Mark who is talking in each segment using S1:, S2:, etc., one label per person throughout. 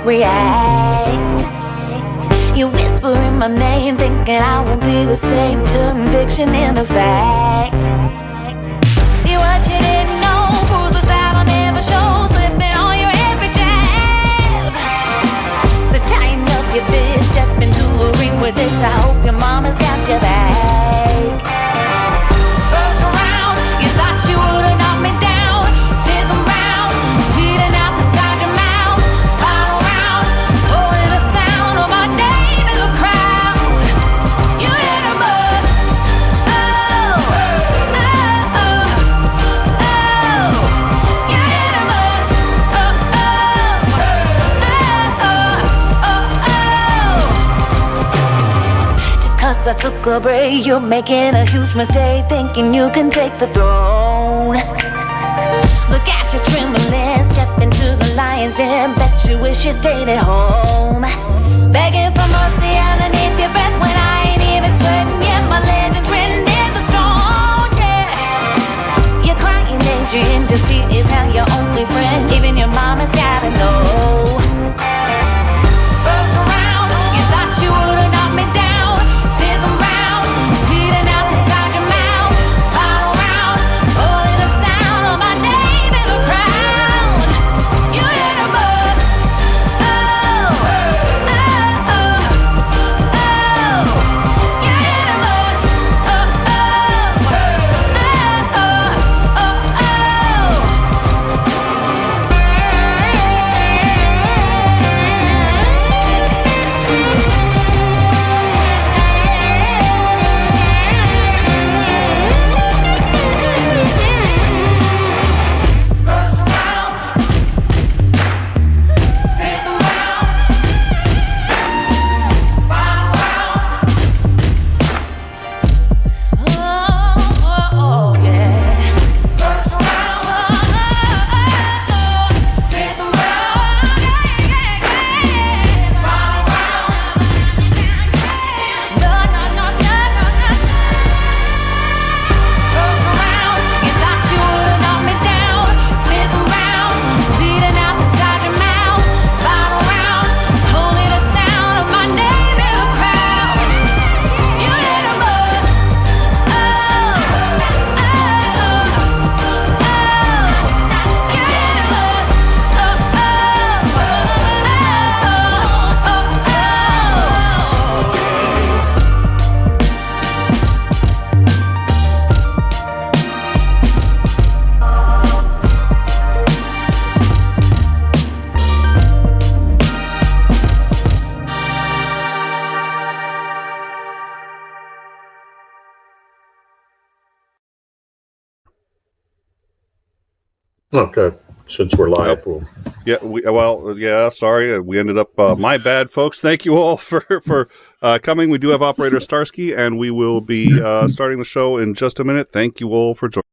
S1: react. You whispering my name, thinking I won't be the same. Turn fiction into fact. See what you didn't know, bruises that I'll never show, slipping on your every jab. So tighten up your fist, step into the ring with this. I hope your mama's got your back. First round, you thought you would've knocked me down. Fifth round, bleeding out the side of your mouth. Final round, pulling the sound of my name in the crowd. You didn't bust. Oh, oh, oh, oh. You didn't bust. Oh, oh, oh, oh, oh. Just 'cause I took a break, you're making a huge mistake, thinking you can take the throne. Look at you trembling, step into the lion's den. Bet you wish you stayed at home, begging for mercy underneath your breath when I ain't even sweating yet. My legend's written in the stone, yeah. You're crying age in defeat is now your only friend. Even your mama's gotta know. First round, you thought you would've knocked me down. Fifth round, bleeding out the side of your mouth. Final round, pulling the sound of my name in the crowd. You didn't bust. Oh, oh, oh, oh. You didn't bust. Oh, oh, oh, oh, oh, First round, fifth round, final round. Oh, yeah. First round, fifth round, final round. No, no, no, no, no, no. First round, you thought you would've knocked me down. Fifth round, bleeding out the side of your mouth. Final round, holding the sound of my name in the crowd. You didn't bust. Oh, oh, oh, oh. You didn't bust. Oh, oh,
S2: Okay, since we're live, we'll
S3: Sorry, we ended up. My bad, folks. Thank you all for coming. We do have operator Starsky, and we will be starting the show in just a minute. Thank you all for joining.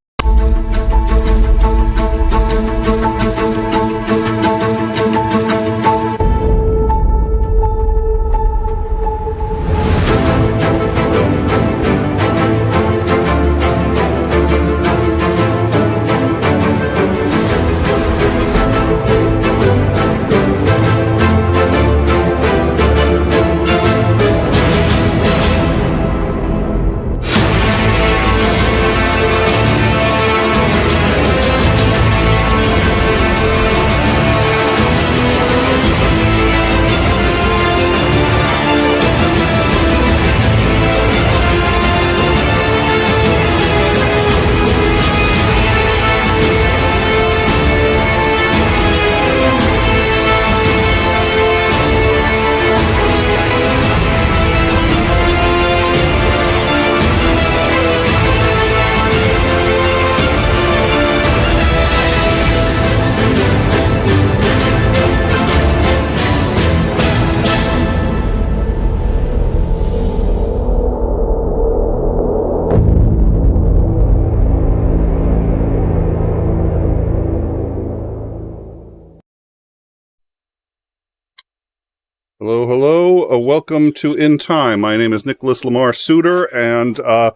S3: Hello, hello. Welcome to In Time. My name is Nicholas Lamar Suter, and a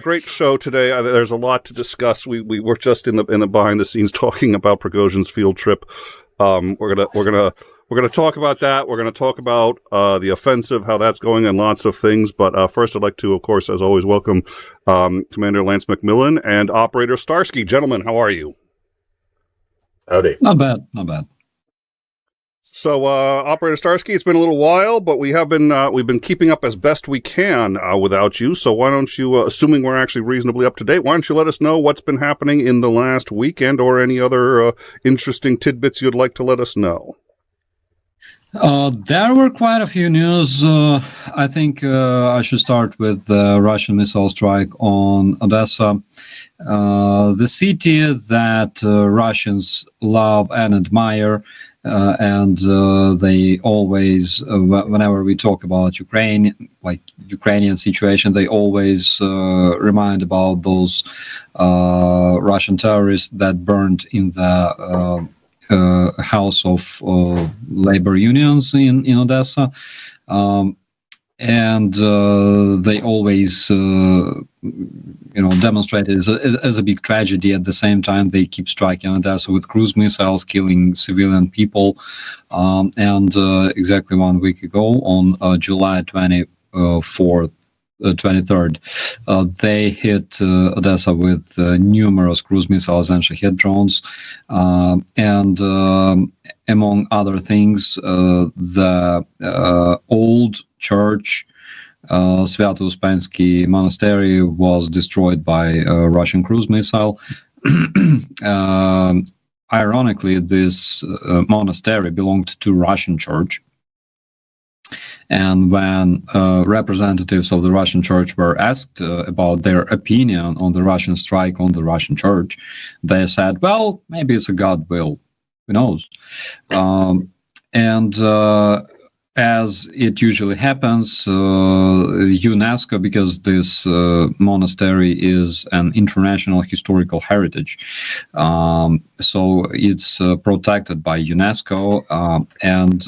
S3: great show today. There's a lot to discuss. We were just in the behind the scenes talking about Prigozhin's field trip. We're gonna We're going to talk about that. We're going to talk about the offensive, how that's going, and lots of things. But first, I'd like to, of course, as always, welcome Commander Lance McMillan and Operator Starsky. Gentlemen, how are you?
S2: Howdy.
S4: Not bad, not bad.
S3: So, Operator Starsky, it's been a little while, but we've been keeping up as best we can without you. So why don't you, assuming we're actually reasonably up to date, why don't you let us know what's been happening in the last weekend or any other interesting tidbits you'd like to let us know?
S4: There were quite a few news. I think I should start with the Russian missile strike on Odessa. The city that Russians love and admire, and they always, whenever we talk about Ukrainian situation, they always remind about those Russian terrorists that burned in the House of Labor Unions in Odessa, and they always, demonstrate it as a big tragedy. At the same time, they keep striking Odessa with cruise missiles, killing civilian people. And exactly 1 week ago, on July 23rd, they hit Odessa with numerous cruise missiles and Shahed drones, and among other things, the old church, Sviato-Uspensky Monastery, was destroyed by a Russian cruise missile. Ironically, this monastery belonged to Russian church. And when representatives of the Russian church were asked about their opinion on the Russian strike on the Russian church, they said, well, maybe it's a God will. Who knows? As it usually happens, UNESCO, because this monastery is an international historical heritage, so it's protected by UNESCO, and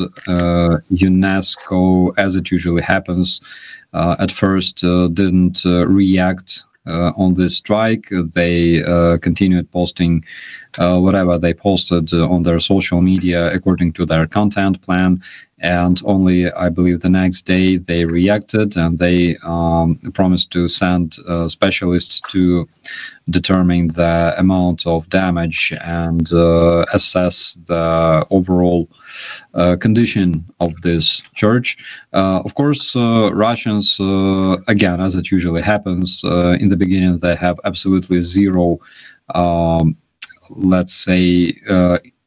S4: UNESCO, as it usually happens, at first didn't react on this strike. They continued posting whatever they posted on their social media according to their content plan. And only, I believe, the next day they reacted, and they promised to send specialists to determine the amount of damage and assess the overall condition of this church. Of course, Russians, again, as it usually happens, in the beginning, they have absolutely zero, let's say,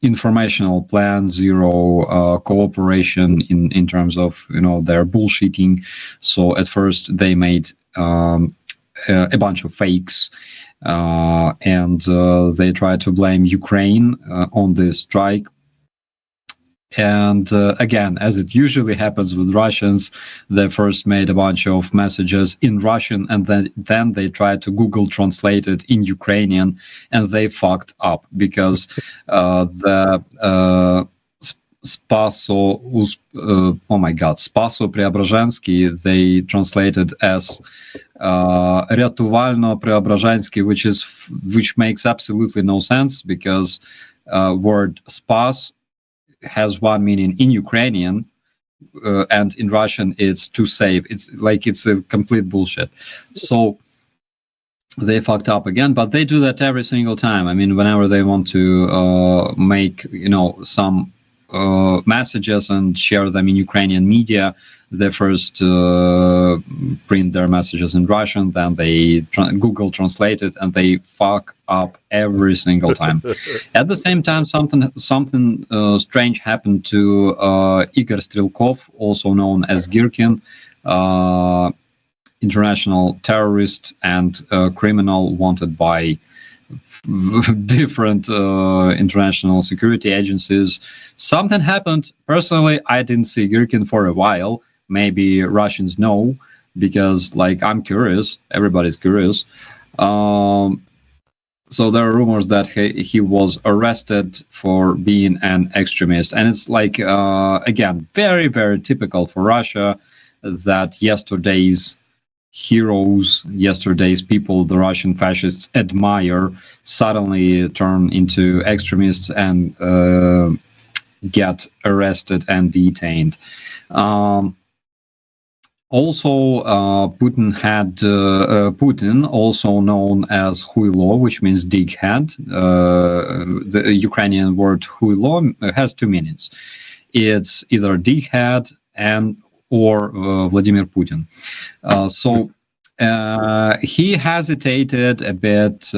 S4: informational plan, zero cooperation in terms of their bullshitting. So at first they made a bunch of fakes, and they tried to blame Ukraine on this strike. And again, as it usually happens with Russians, they first made a bunch of messages in Russian, and then they tried to Google translate it in Ukrainian, and they fucked up because the Spaso-Preobrazhensky, they translated as Rятувально-Преображенський, which makes absolutely no sense, because word spas has one meaning in Ukrainian, and in Russian it's to save. It's a complete bullshit. So they fucked up again, but they do that every single time. I mean, whenever they want to make some messages and share them in Ukrainian media, they first print their messages in Russian, then they Google translate it, and they fuck up every single time. At the same time, something strange happened to Igor Strelkov, also known as Girkin, international terrorist and criminal wanted by different international security agencies. Something happened. Personally, I didn't see Girkin for a while. Maybe Russians know, because I'm curious. Everybody's curious. So there are rumors that he was arrested for being an extremist, and it's again, very, very typical for Russia that yesterday's heroes, yesterday's people the Russian fascists admire, suddenly turn into extremists and get arrested and detained. Also, Putin, also known as Huilo, which means dickhead. The Ukrainian word Huilo has two meanings. It's either dickhead or Vladimir Putin. So he hesitated a bit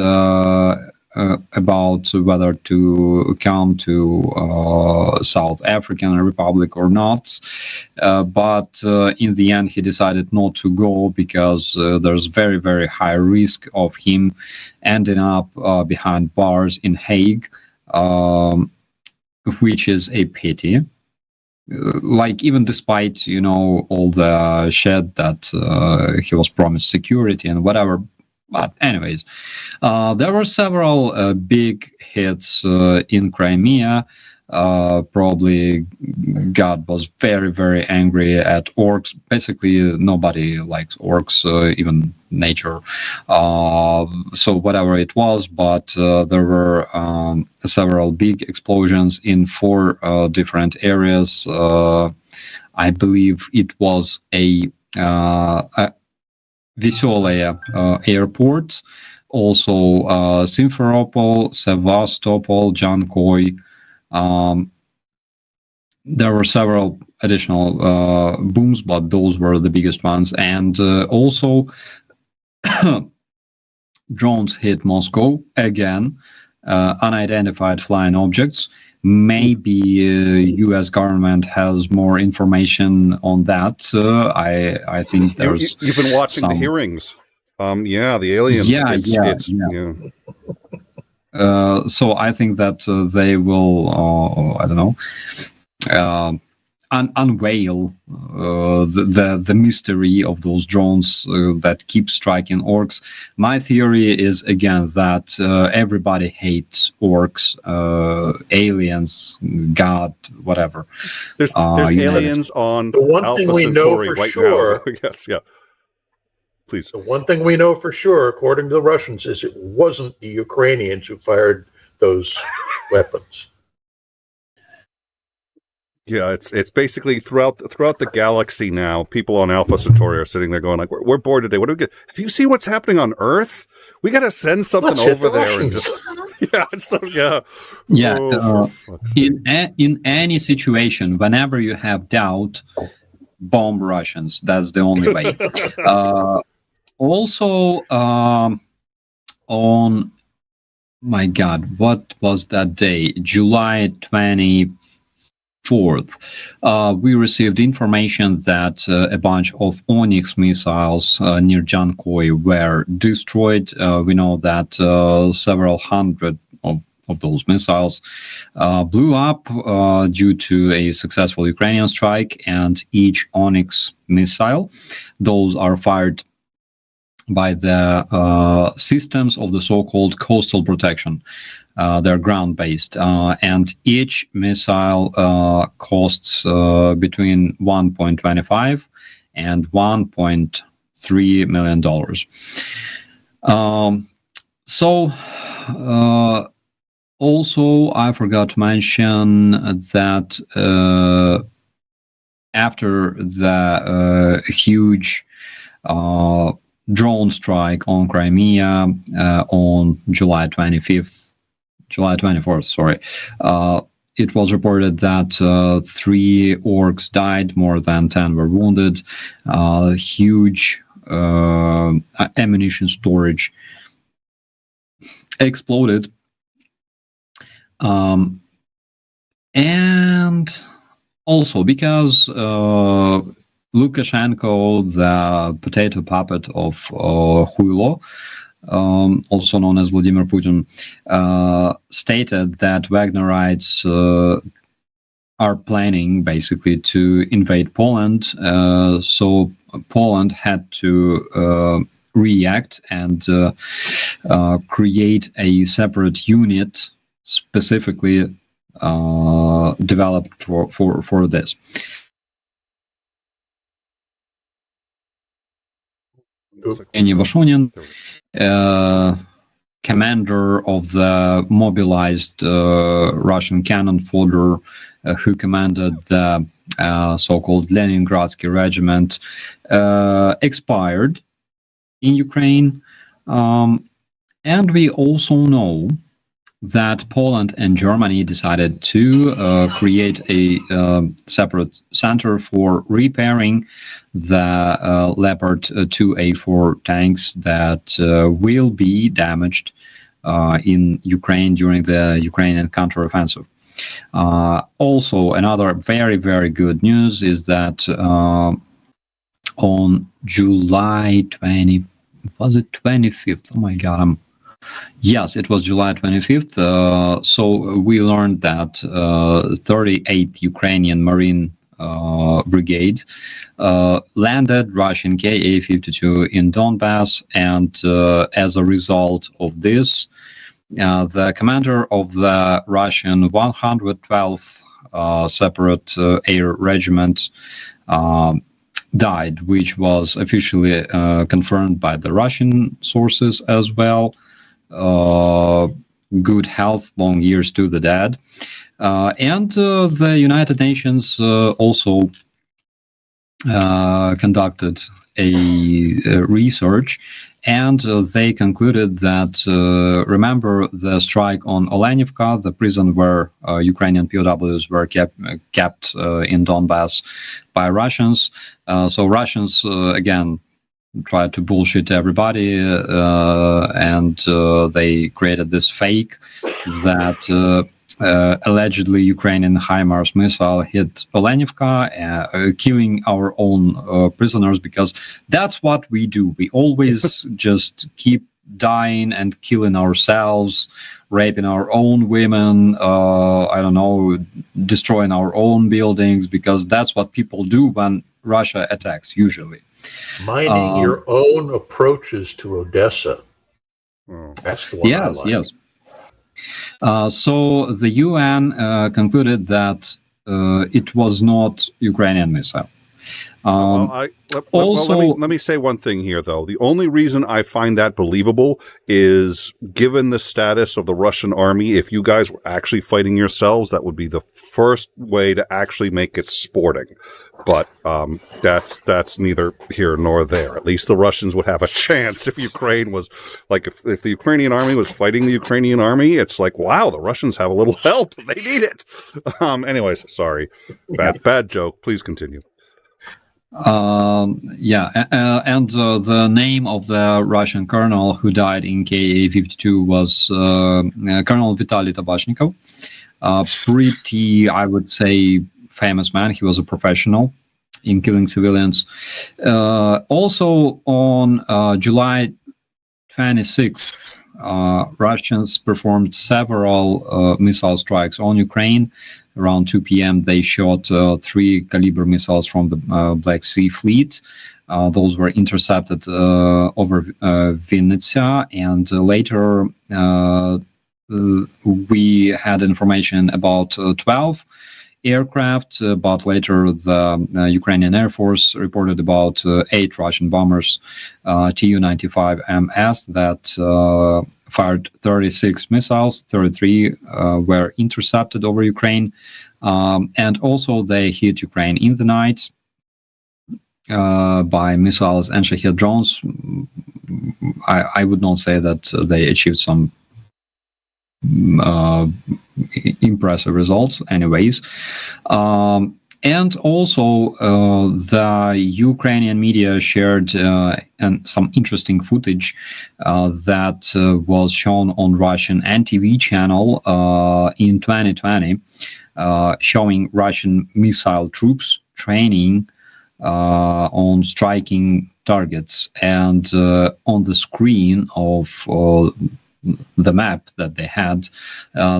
S4: about whether to come to South African Republic or not, but in the end he decided not to go because there's very, very high risk of him ending up behind bars in Hague, which is a pity. Like, even despite, all the shit that he was promised security and whatever. But anyways, there were several big hits in Crimea. Probably God was very, very angry at orcs. Basically, nobody likes orcs, even nature. So whatever it was, but there were several big explosions in 4 different areas. I believe it was a Veselaya airport, also Simferopol, Sevastopol, Jankoy. There were several additional booms, but those were the biggest ones. And also, drones hit Moscow again, unidentified flying objects. Maybe U.S. government has more information on that. I think there's.
S3: You've been watching the hearings. Yeah, the aliens.
S4: Yeah. So I think that they will, I don't know, unveil the mystery of those drones that keep striking orcs. My theory is, again, that everybody hates orcs, aliens, God, whatever.
S2: There's aliens on
S5: the one
S2: Alpha
S5: thing we know for
S2: right
S5: sure.
S2: Now. Yes, yeah. Please.
S5: The one thing we know for sure, according to the Russians, is it wasn't the Ukrainians who fired those weapons.
S3: Yeah, it's basically throughout the galaxy now. People on Alpha Centauri are sitting there going like, "We're bored today. What do we get? Have you seen what's happening on Earth? We got to send something over there and just
S4: yeah." In any situation, whenever you have doubt, bomb Russians. That's the only way. Also, on my God, what was that day? July 24th. We received information that a bunch of Onyx missiles near Jankoy were destroyed. We know that several hundred of those missiles blew up due to a successful Ukrainian strike, and each Onyx missile, those are fired by the systems of the so-called coastal protection. They're ground-based, and each missile costs between $1.25 and $1.3 million. Also, I forgot to mention that after the huge drone strike on Crimea on July 24th, sorry, it was reported that 3 orcs died, more than 10 were wounded, huge ammunition storage exploded. And also because Lukashenko, the potato puppet of Huilo, also known as Vladimir Putin, stated that Wagnerites are planning basically to invade Poland. So Poland had to react and create a separate unit specifically developed for this. Evgeny Vashonin, commander of the mobilized Russian cannon fodder who commanded the so-called Leningradsky Regiment, expired in Ukraine. And we also know that Poland and Germany decided to create a separate center for repairing the Leopard 2A4 tanks that will be damaged in Ukraine during the Ukrainian counteroffensive. Also, another very, very good news is that on July 20, was it 25th? Oh my God, yes, it was July 25th. So we learned that 38th Ukrainian Marine Brigade landed Russian Ka-52 in Donbass, and as a result of this, the commander of the Russian 112th separate air regiment died, which was officially confirmed by the Russian sources as well. Good health, long years to the dead. And the United Nations also conducted a research, and they concluded that, remember the strike on Olenivka, the prison where Ukrainian POWs were kept in Donbass by Russians. So Russians, again, tried to bullshit everybody, and they created this fake that allegedly Ukrainian HIMARS missile hit Olenivka, killing our own prisoners, because that's what we do. We always just keep dying and killing ourselves, raping our own women, I don't know, destroying our own buildings, because that's what people do when Russia attacks, usually.
S5: Minding your own approaches to Odessa. That's the one I like.
S4: Yes. So the UN concluded that it was not Ukrainian missile.
S3: Let me say one thing here, though. The only reason I find that believable is, given the status of the Russian army, if you guys were actually fighting yourselves, that would be the first way to actually make it sporting. But that's neither here nor there. At least the Russians would have a chance if Ukraine was, like, if the Ukrainian army was fighting the Ukrainian army, it's like, wow, the Russians have a little help. They need it. Anyways, sorry. Bad joke. Please continue.
S4: And the name of the Russian colonel who died in Ka-52 was Colonel Vitaly Tabashnikov. Pretty, I would say, famous man. He was a professional in killing civilians. Also on July 26th, Russians performed several missile strikes on Ukraine. Around 2 p.m., they shot 3 caliber missiles from the Black Sea Fleet. Those were intercepted over Vinnytsia, and later we had information about 12 aircraft, but later the Ukrainian Air Force reported about 8 Russian bombers, Tu-95MS, that fired 36 missiles. 33 were intercepted over Ukraine, and also they hit Ukraine in the night by missiles and Shahed drones. I would not say that they achieved some impressive results anyways. And also the Ukrainian media shared some interesting footage that was shown on Russian NTV channel in 2020, showing Russian missile troops training on striking targets. And on the screen of the map that they had,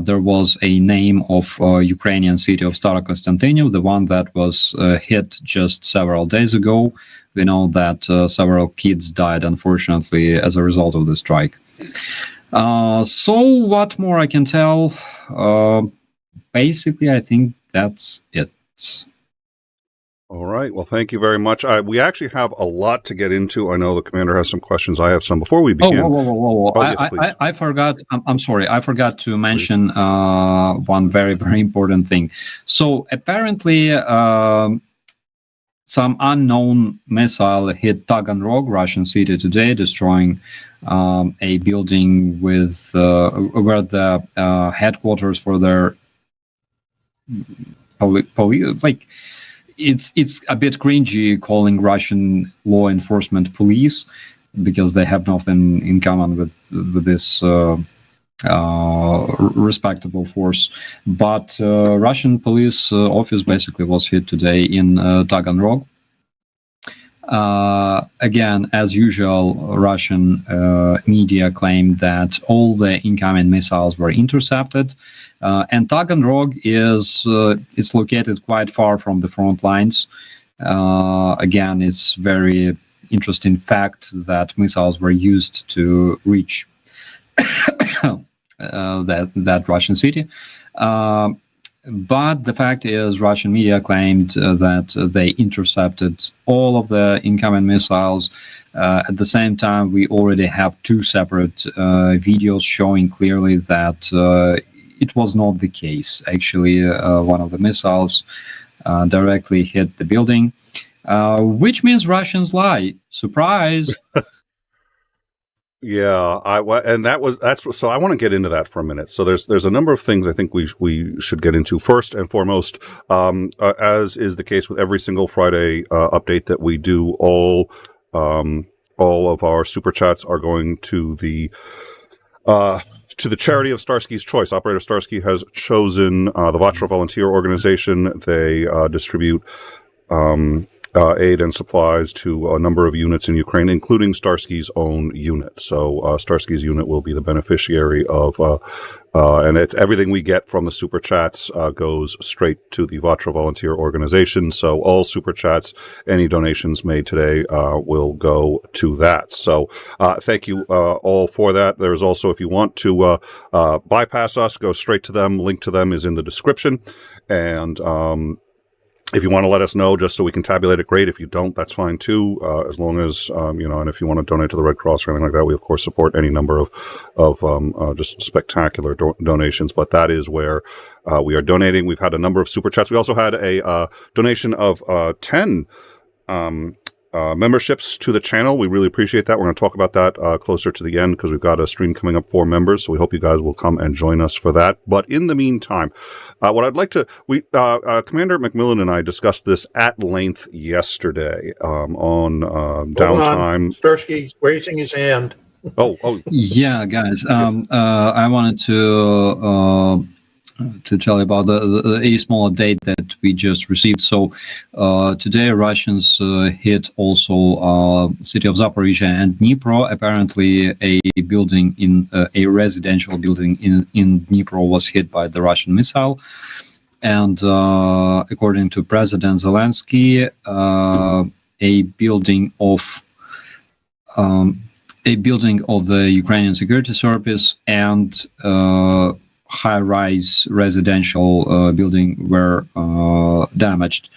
S4: there was a name of Ukrainian city of Starokonstantinov, the one that was hit just several days ago. We know that several kids died, unfortunately, as a result of the strike. So what more I can tell? Basically, I think that's it.
S3: All right. Well, thank you very much. We actually have a lot to get into. I know the commander has some questions. I have some. Before we begin.
S4: Whoa.
S3: Yes,
S4: I forgot. I'm sorry. I forgot to mention one very, very important thing. So apparently, some unknown missile hit Taganrog, Russian city today, destroying a building with where the headquarters for their like. It's a bit cringy calling Russian law enforcement police because they have nothing in common with this respectable force. But Russian police office basically was hit today in Taganrog. Again, as usual, Russian media claimed that all the incoming missiles were intercepted. And Taganrog it's located quite far from the front lines. Again, it's very interesting fact that missiles were used to reach that Russian city. But the fact is, Russian media claimed that they intercepted all of the incoming missiles. At the same time, we already have two separate videos showing clearly that it was not the case. Actually, one of the missiles directly hit the building, which means Russians lie. Surprise!
S3: Yeah, so I want to get into that for a minute. So there's a number of things I think we should get into. First and foremost, as is the case with every single Friday update that we do, all of our super chats are going to the charity of Starsky's choice. Operator Starsky has chosen the Vatra Volunteer Organization. They distribute aid and supplies to a number of units in Ukraine, including Starsky's own unit. So Starsky's unit will be the beneficiary of, and everything we get from the super chats goes straight to the Vatra Volunteer Organization. So all super chats, any donations made today will go to that. So thank you all for that. There's also, if you want to bypass us, go straight to them. Link to them is in the description. And if you want to let us know just so we can tabulate it, great. If you don't, that's fine too. As long as, and if you want to donate to the Red Cross or anything like that, we of course support any number of just spectacular donations. But that is where we are donating. We've had a number of super chats. We also had a donation of 10 memberships to the channel. We really appreciate that. We're going to talk about that closer to the end because we've got a stream coming up for members. So we hope you guys will come and join us for that. But in the meantime, what I'd like to, Commander McMillan and I discussed this at length yesterday on downtime.
S5: Starsky's raising his hand.
S3: Oh,
S4: yeah, guys. I wanted to tell you about a small update that we just received. So today Russians hit also city of Zaporizhia and Dnipro. Apparently a building in a residential building in Dnipro was hit by the Russian missile. And according to President Zelensky, a building of the Ukrainian Security Service and high-rise residential building were damaged.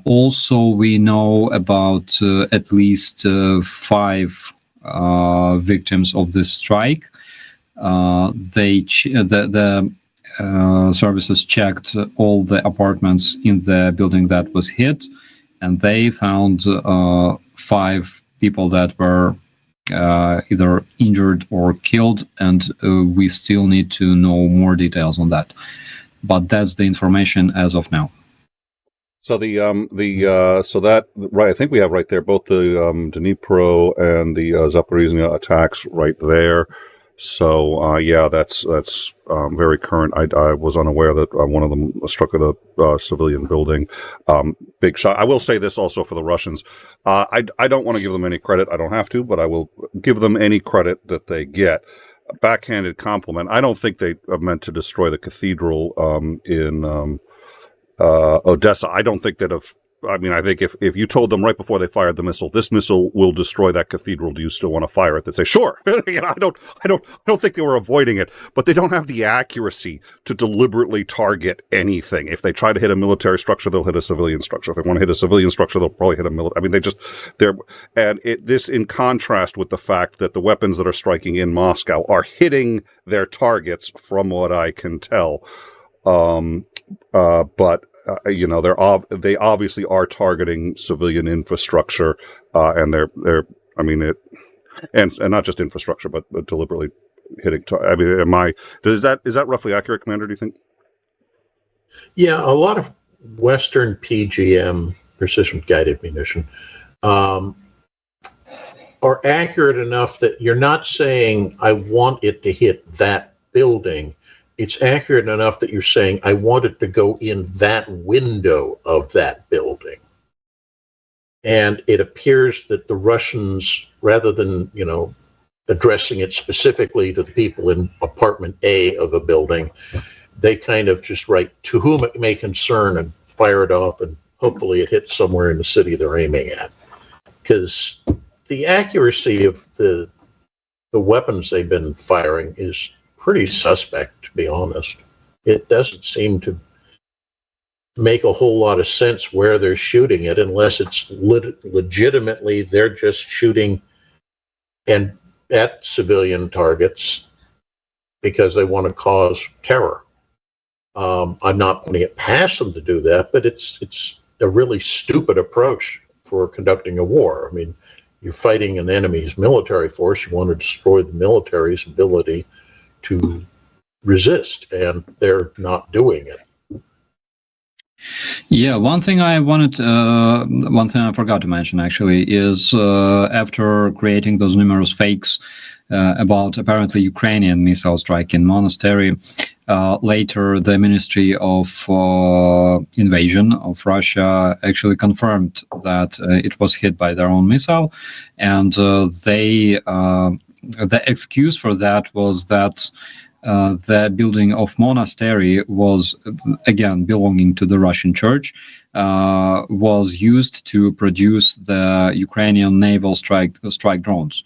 S4: Also, we know about at least 5 victims of this strike. The services checked all the apartments in the building that was hit, and they found 5 people that were either injured or killed, and we still need to know more details on that. But that's the information as of now.
S3: So so that right, I think we have right there both the Dnipro and the Zaporizhia attacks right there. So yeah, that's very current. I was unaware that one of them struck at a civilian building. Big shot. I will say this also for the Russians. I don't want to give them any credit. I don't have to, but I will give them any credit that they get. A backhanded compliment. I don't think they meant to destroy the cathedral in Odessa. I don't think that I mean, I think if you told them right before they fired the missile, this missile will destroy that cathedral, do you still want to fire it? They'd say, sure. I don't think they were avoiding it, but they don't have the accuracy to deliberately target anything. If they try to hit a military structure, they'll hit a civilian structure. If they want to hit a civilian structure, they'll probably hit a military. I mean, this in contrast with the fact that the weapons that are striking in Moscow are hitting their targets, from what I can tell. But they obviously are targeting civilian infrastructure, and and not just infrastructure, but deliberately hitting. Is that roughly accurate, Commander? Do you think?
S5: Yeah, a lot of Western PGM, precision guided munition, are accurate enough that you're not saying I want it to hit that building. It's accurate enough that you're saying, I want it to go in that window of that building. And it appears that the Russians, rather than, addressing it specifically to the people in apartment A of a building, they kind of just write, to whom it may concern, and fire it off, and hopefully it hits somewhere in the city they're aiming at. Because the accuracy of the weapons they've been firing is pretty suspect, to be honest. It doesn't seem to make a whole lot of sense where they're shooting it, unless it's legitimately they're just shooting and at civilian targets because they want to cause terror. I'm not putting it past them to do that, but it's a really stupid approach for conducting a war. I mean, you're fighting an enemy's military force. You want to destroy the military's ability to resist, and they're not doing it.
S4: Yeah, one thing I forgot to mention actually is after creating those numerous fakes about apparently Ukrainian missile strike in Monastery, later the Ministry of Invasion of Russia actually confirmed that it was hit by their own missile, and the excuse for that was that the building of Monastery was, again, belonging to the Russian church, was used to produce the Ukrainian naval strike drones.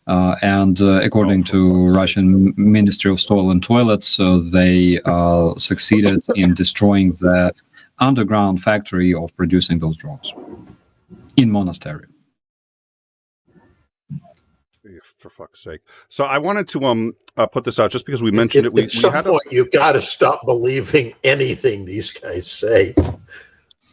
S4: And according to Russian Ministry of Soil and Toilets, they succeeded in destroying the underground factory of producing those drones in Monastery.
S3: For fuck's sake! So I wanted to put this out just because we mentioned it.
S5: At some point, you've got to stop believing anything these guys say.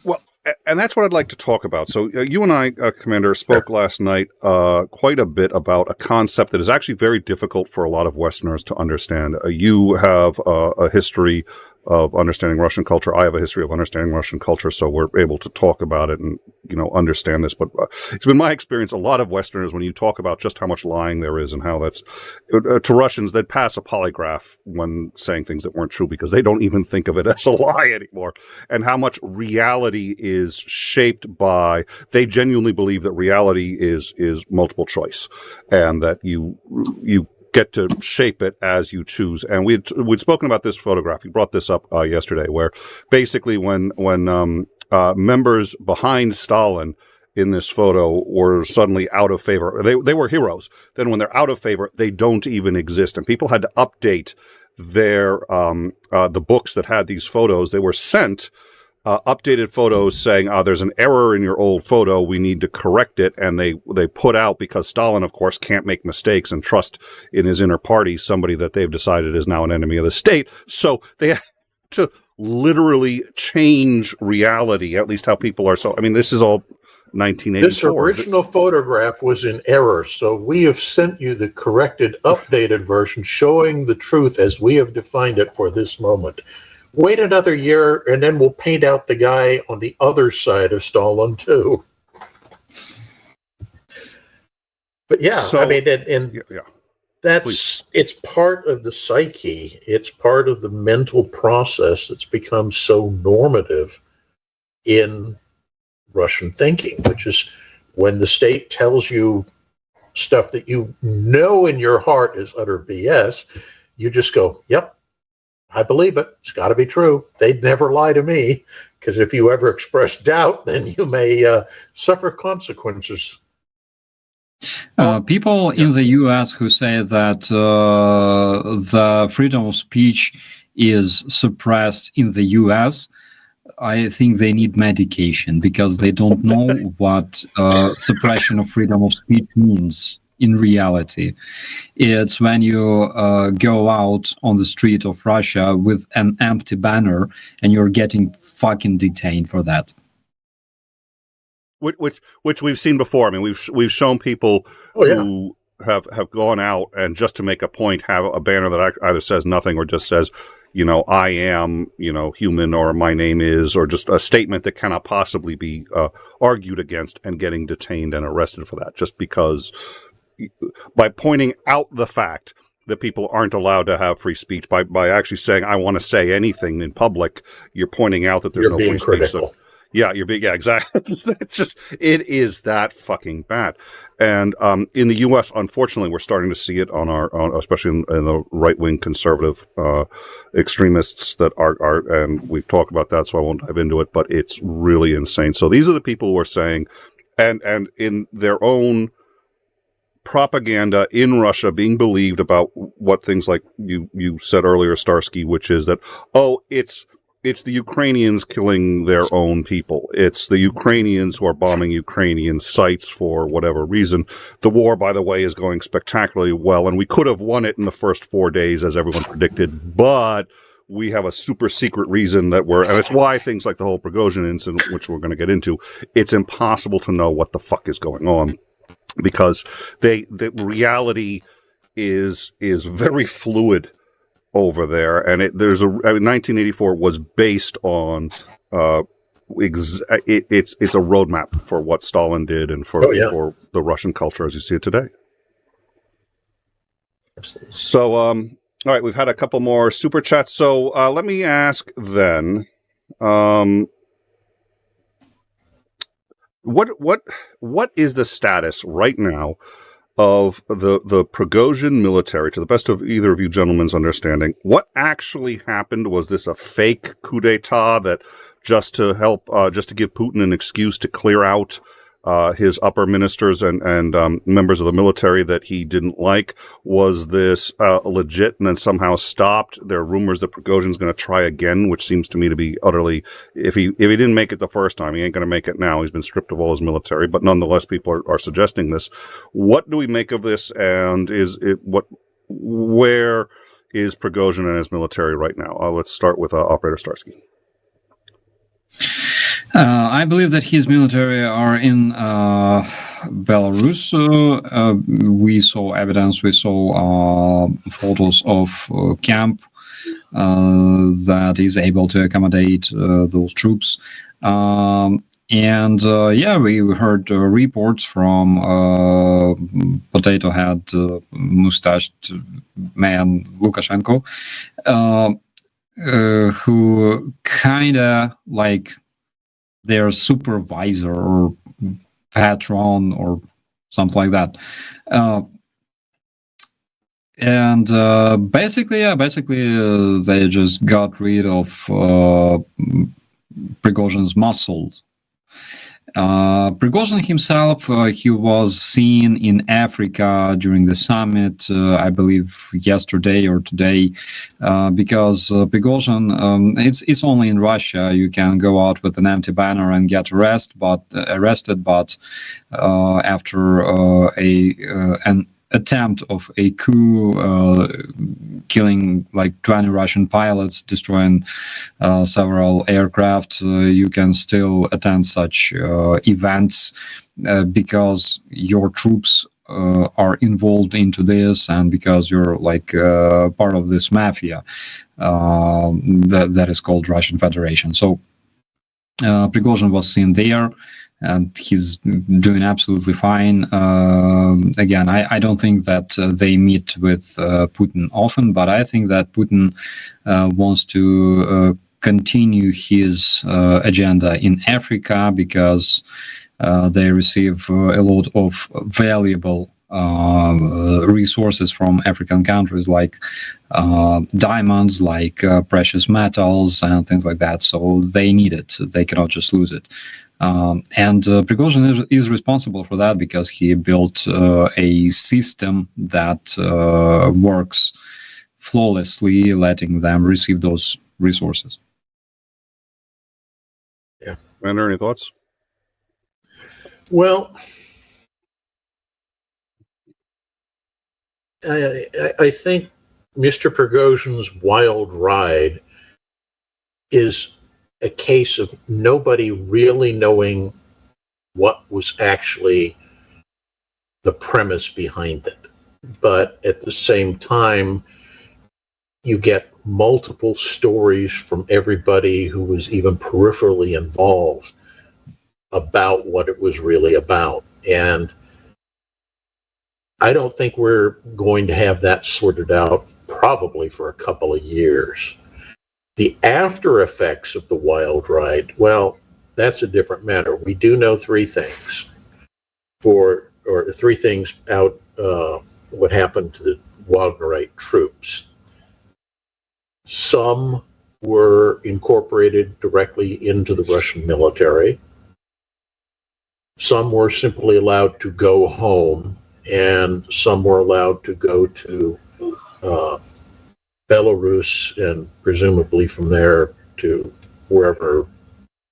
S3: Well, and that's what I'd like to talk about. So you and I, Commander, spoke last night quite a bit about a concept that is actually very difficult for a lot of Westerners to understand. You have a history of understanding Russian culture. I have a history of understanding Russian culture, so we're able to talk about it and, understand this. But it's been my experience, a lot of Westerners, when you talk about just how much lying there is and how that's, to Russians, they'd pass a polygraph when saying things that weren't true because they don't even think of it as a lie anymore. And how much reality is shaped by, they genuinely believe that reality is multiple choice and that you get to shape it as you choose. And we'd spoken about this photograph. You brought this up yesterday, where basically when members behind Stalin in this photo were suddenly out of favor, they were heroes. Then when they're out of favor, they don't even exist. And people had to update their the books that had these photos. They were sent updated photos saying, there's an error in your old photo, we need to correct it. And they put out, because Stalin, of course, can't make mistakes and trust in his inner party somebody that they've decided is now an enemy of the state. So they have to literally change reality, at least how people are. So, I mean, this is all 1984.
S5: This original photograph was in error, so we have sent you the corrected, updated version showing the truth as we have defined it for this moment. Wait another year, and then we'll paint out the guy on the other side of Stalin, too. But yeah, so, I mean, that's, please. It's part of the psyche. It's part of the mental process that's become so normative in Russian thinking, which is when the state tells you stuff that you know in your heart is utter BS, you just go, yep. I believe it. It's got to be true. They'd never lie to me, because if you ever express doubt, then you may suffer consequences.
S4: People in the U.S. who say that the freedom of speech is suppressed in the U.S., I think they need medication, because they don't know what suppression of freedom of speech means in reality. It's when you go out on the street of Russia with an empty banner and you're getting fucking detained for that.
S3: Which we've seen before. I mean, we've shown people who have gone out and just to make a point have a banner that either says nothing or just says, I am, human, or my name is, or just a statement that cannot possibly be argued against, and getting detained and arrested for that, just because by pointing out the fact that people aren't allowed to have free speech, by actually saying, I want to say anything in public, you're pointing out that there's no free speech. So, yeah, exactly. It is that fucking bad. And in the U.S., unfortunately, we're starting to see it especially in the right-wing conservative extremists that are, and we've talked about that, so I won't dive into it, but it's really insane. So these are the people who are saying, and in their own propaganda in Russia being believed about what things like you said earlier, Starsky, which is that, it's the Ukrainians killing their own people. It's the Ukrainians who are bombing Ukrainian sites for whatever reason. The war, by the way, is going spectacularly well, and we could have won it in the first 4 days, as everyone predicted, but we have a super secret reason and it's why things like the whole Prigozhin incident, which we're going to get into, it's impossible to know what the fuck is going on, because the reality is very fluid over there, and 1984 was based on it's a roadmap for what Stalin did and for the Russian culture as you see it today.
S5: Absolutely.
S3: So, all right, we've had a couple more super chats. So let me ask then, what is the status right now of the Prigozhin military, to the best of either of you gentlemen's understanding? What actually happened? Was this a fake coup d'etat that just to give Putin an excuse to clear out his upper ministers and members of the military that he didn't like? Was this legit and then somehow stopped? There are rumors that Prigozhin's going to try again, which seems to me to be utterly, if he didn't make it the first time, he ain't going to make it now. He's been stripped of all his military, but nonetheless, people are suggesting this. What do we make of this? And where is Prigozhin and his military right now? Let's start with Operator Starsky.
S4: I believe that his military are in Belarus. We saw evidence. We saw photos of camp that is able to accommodate those troops. We heard reports from potato head mustached man Lukashenko, who kind of like their supervisor or patron or something like that. Basically, they just got rid of Prigozhin's muscles. Prigozhin himself, he was seen in Africa during the summit, I believe yesterday or today, because Prigozhin, it's only in Russia you can go out with an empty banner and get arrested, but after an attempt of a coup, killing like 20 Russian pilots, destroying several aircraft, you can still attend such events because your troops are involved into this, and because you're like part of this mafia that is called Russian Federation. So Prigozhin was seen there, and he's doing absolutely fine. Again, I don't think that they meet with Putin often, but I think that Putin wants to continue his agenda in Africa because they receive a lot of valuable resources from African countries, like diamonds, like precious metals and things like that. So they need it. They cannot just lose it. And Prigozhin is responsible for that because he built a system that works flawlessly, letting them receive those resources.
S3: Yeah. Commander, any thoughts?
S5: Well, I think Mr. Prigozhin's wild ride is a case of nobody really knowing what was actually the premise behind it. But at the same time, you get multiple stories from everybody who was even peripherally involved about what it was really about. And I don't think we're going to have that sorted out probably for a couple of years. The after effects of the wild ride, well, that's a different matter. We do know three things. Or three things out what happened to the Wagnerite troops. Some were incorporated directly into the Russian military. Some were simply allowed to go home, and some were allowed to go to Belarus and presumably from there to wherever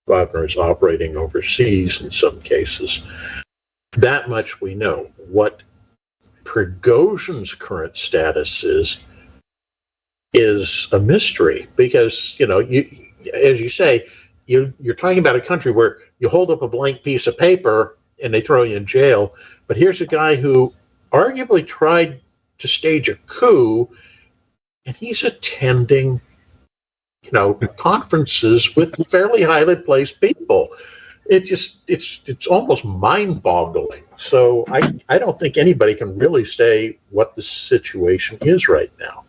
S5: Wagner is operating overseas in some cases. That much we know. What Prigozhin's current status is a mystery because, you know, as you say, you're talking about a country where you hold up a blank piece of paper and they throw you in jail. But here's a guy who arguably tried to stage a coup, and he's attending, you know, conferences with fairly highly placed people. It's almost mind-boggling. So I don't think anybody can really say what the situation is right now.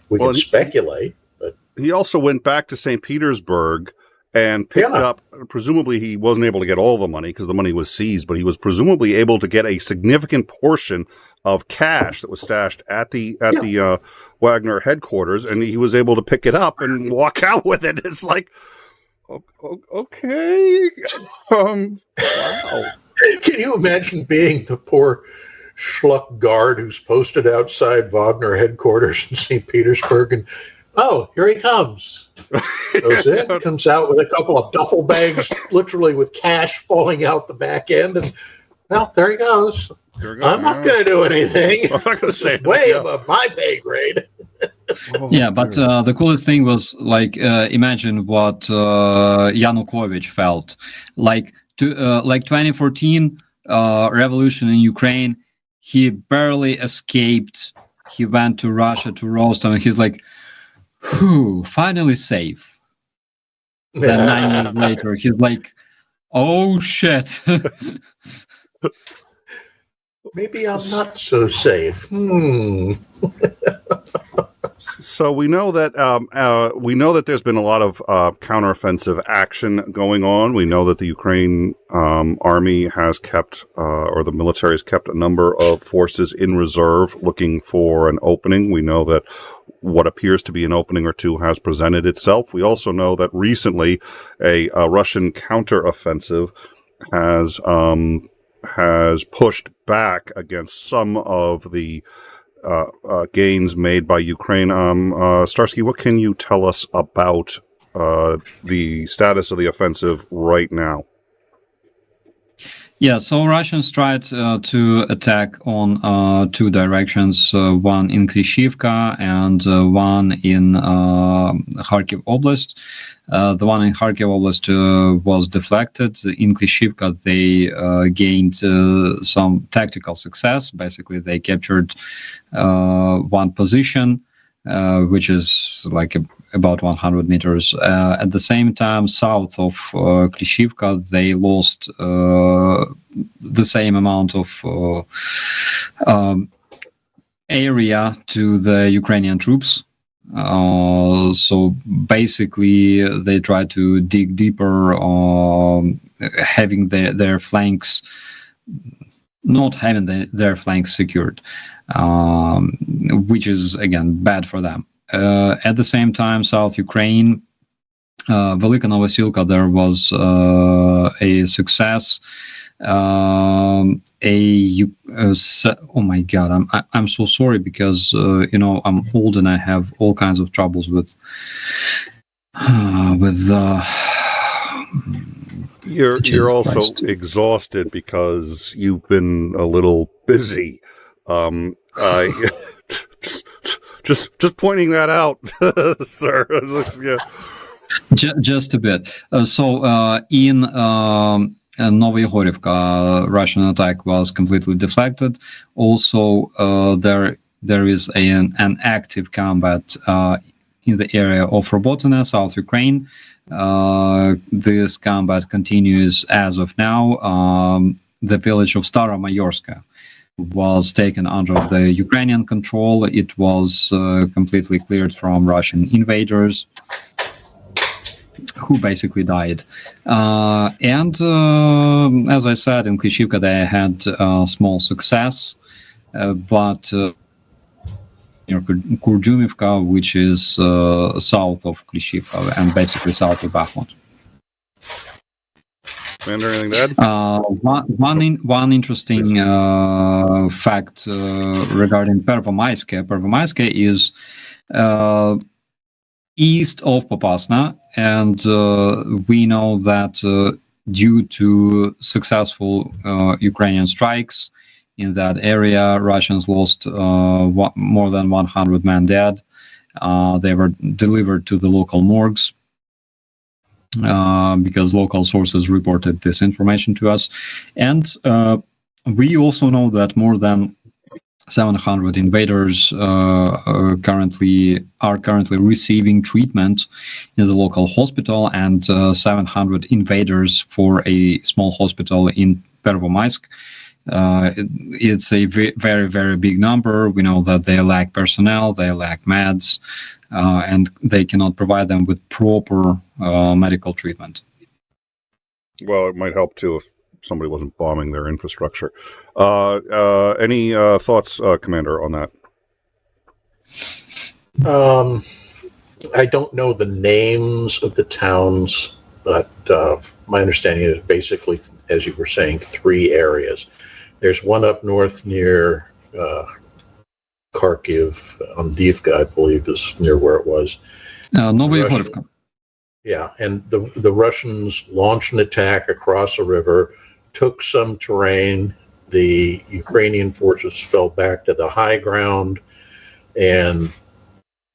S5: We can speculate, but
S3: he also went back to St. Petersburg and picked up, presumably he wasn't able to get all the money because the money was seized, but he was presumably able to get a significant portion of cash that was stashed at the Wagner headquarters, and he was able to pick it up and walk out with it. It's like, okay. Wow.
S5: Can you imagine being the poor schluck guard who's posted outside Wagner headquarters in St. Petersburg, and here he comes. Goes in, comes out with a couple of duffel bags, literally with cash falling out the back end, and well, there he goes. I'm not going to do anything. I'm not going to say way above my pay grade.
S4: But the coolest thing was, like, imagine what Yanukovych felt like. 2014 revolution in Ukraine. He barely escaped. He went to Russia, to Rostov, and he's like, "Whew, finally safe." Then 9 years later, he's like, "Oh shit."
S5: Maybe I'm not so safe.
S3: So we know that there's been a lot of counteroffensive action going on. We know that the Ukraine army has kept, or the military has kept, a number of forces in reserve looking for an opening. We know that what appears to be an opening or two has presented itself. We also know that recently a Russian counteroffensive has pushed back against some of the gains made by Ukraine. Starsky, what can you tell us about the status of the offensive right now?
S4: Yeah, so Russians tried to attack on two directions, one in Klishivka and one in Kharkiv Oblast. The one in Kharkiv Oblast was deflected. In Klishivka, they gained some tactical success. Basically, they captured one position, which is like about 100 meters. At the same time, south of Klishivka, they lost the same amount of area to the Ukrainian troops. So basically, they try to dig deeper, having their flanks not having their flanks secured, which is again bad for them. At the same time, South Ukraine, Velika Novosilka, there was a success. Oh my God, I'm so sorry because I'm old and I have all kinds of troubles with
S2: You're also exhausted because you've been a little busy. I just pointing that out, sir. Yeah.
S4: Just a bit. In Novoihorivka, Russian attack was completely deflected. Also, there is an active combat in the area of Robotyne, South Ukraine. This combat continues as of now. The village of Staromayorska was taken under the Ukrainian control. It was completely cleared from Russian invaders, who basically died. And as I said, in Klishivka they had small success, but near Kurdyumivka, which is south of Klishivka and basically south of Bakhmut.
S2: Commander, anything to add?
S4: One interesting fact regarding Pervomaiske. Pervomaiske is east of Popasna, and we know that due to successful Ukrainian strikes in that area, Russians lost more than 100 men dead. They were delivered to the local morgues because local sources reported this information to us. And we also know that more than 700 invaders are currently receiving treatment in the local hospital, and 700 invaders for a small hospital in Pervomaisk. It's a very, very big number. We know that they lack personnel, they lack meds, and they cannot provide them with proper medical treatment.
S2: Well, it might help too if somebody wasn't bombing their infrastructure. Any thoughts, Commander, on that?
S5: I don't know the names of the towns, but my understanding is basically, as you were saying, 3 areas. There's one up north near Kharkiv, Avdiivka, I believe, is near where it was.
S4: Novoihorivka.
S5: Yeah, and the Russians launched an attack across a river, took some terrain. The Ukrainian forces fell back to the high ground, and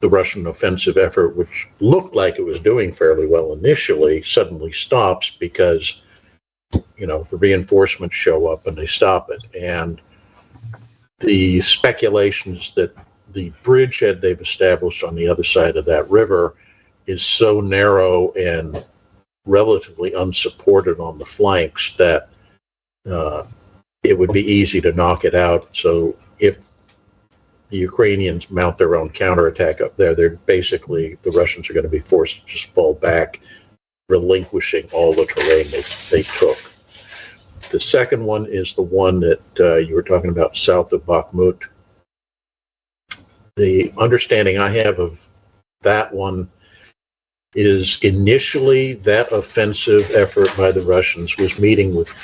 S5: the Russian offensive effort, which looked like it was doing fairly well initially, suddenly stops because, the reinforcements show up and they stop it. And the speculations that the bridgehead they've established on the other side of that river is so narrow and relatively unsupported on the flanks that it would be easy to knock it out. So if the Ukrainians mount their own counterattack up there, the Russians are going to be forced to just fall back, relinquishing all the terrain they took. The second one is the one that you were talking about south of Bakhmut. The understanding I have of that one is initially that offensive effort by the Russians was meeting with,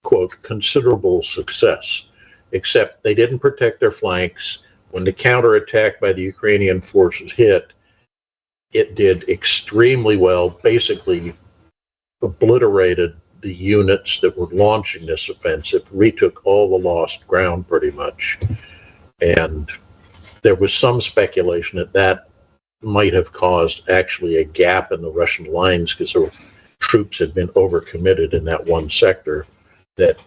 S5: quote, considerable success, except they didn't protect their flanks. When the counterattack by the Ukrainian forces hit, it did extremely well, basically obliterated the units that were launching this offensive, retook all the lost ground pretty much. And there was some speculation that might have caused actually a gap in the Russian lines because the troops had been overcommitted in that one sector, that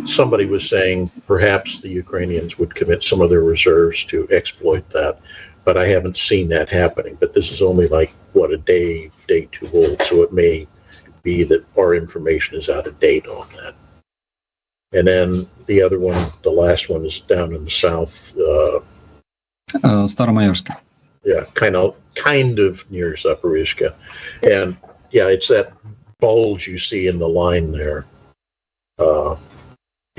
S5: somebody was saying perhaps the Ukrainians would commit some of their reserves to exploit that, but I haven't seen that happening. But this is only a day 2 old, so it may be that our information is out of date on that. And then the other one, the last one, is down in the south.
S4: Staromayorsk.
S5: Yeah, kind of near Zaporizhzhia. And yeah, it's that bulge you see in the line there.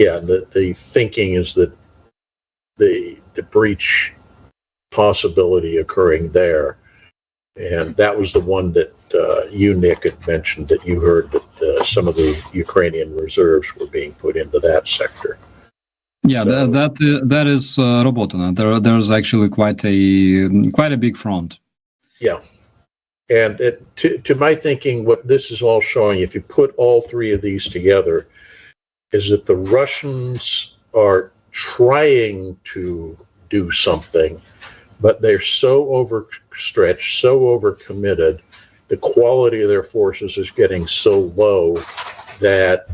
S5: Yeah, the thinking is that the breach possibility occurring there, and that was the one that you, Nick, had mentioned, that you heard that some of the Ukrainian reserves were being put into that sector.
S4: Yeah,
S5: So-
S4: that is Robotina. There's actually quite a big front.
S5: Yeah. And to my thinking, what this is all showing, if you put all three of these together, is that the Russians are trying to do something, but they're so overstretched, so overcommitted, the quality of their forces is getting so low that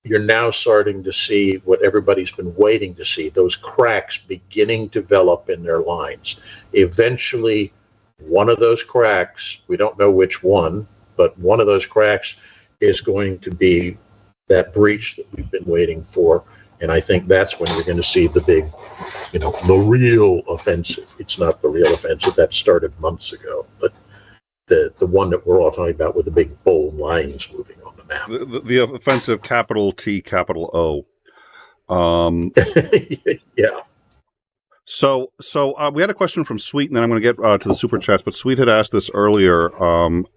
S5: you're now starting to see what everybody's been waiting to see, those cracks beginning to develop in their lines. Eventually, one of those cracks, we don't know which one, but one of those cracks is going to be that breach that we've been waiting for. And I think that's when you're going to see the big, the real offensive. It's not the real offensive. That started months ago, but the one that we're all talking about with the big bold lines moving on the map.
S2: The offensive, capital T, capital O.
S5: Yeah.
S2: So we had a question from Sweet, and then I'm going to get to the super chats. But Sweet had asked this earlier, and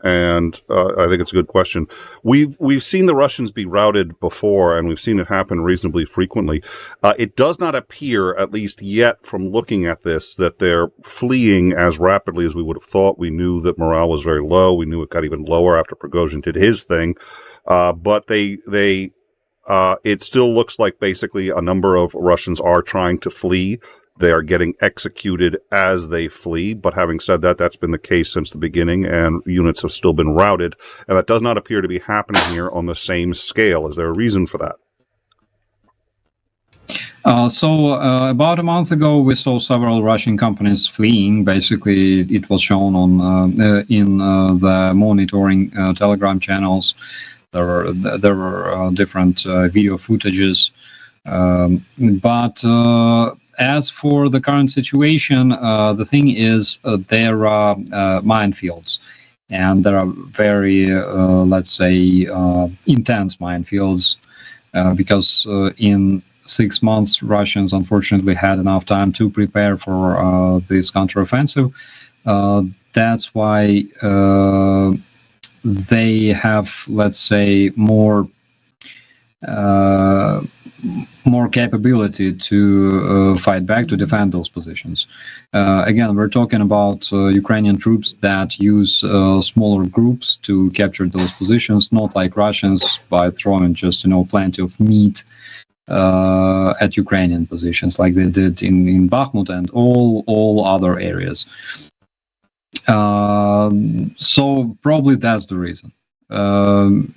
S2: I think it's a good question. We've seen the Russians be routed before, and we've seen it happen reasonably frequently. It does not appear, at least yet, from looking at this, that they're fleeing as rapidly as we would have thought. We knew that morale was very low. We knew it got even lower after Prigozhin did his thing, but it still looks like basically a number of Russians are trying to flee. They are getting executed as they flee. But having said that, that's been the case since the beginning, and units have still been routed. And that does not appear to be happening here on the same scale. Is there a reason for that?
S4: About a month ago, we saw several Russian companies fleeing. Basically, it was shown on in the monitoring Telegram channels. There were different video footages, but as for the current situation, the thing is there are minefields, and there are very, let's say, intense minefields, because in 6 months, Russians unfortunately had enough time to prepare for this counteroffensive. That's why they have, let's say, more capability to fight back, to defend those positions. Again, we're talking about Ukrainian troops that use smaller groups to capture those positions, not like Russians by throwing just plenty of meat at Ukrainian positions like they did in Bakhmut and all other areas. So probably that's the reason.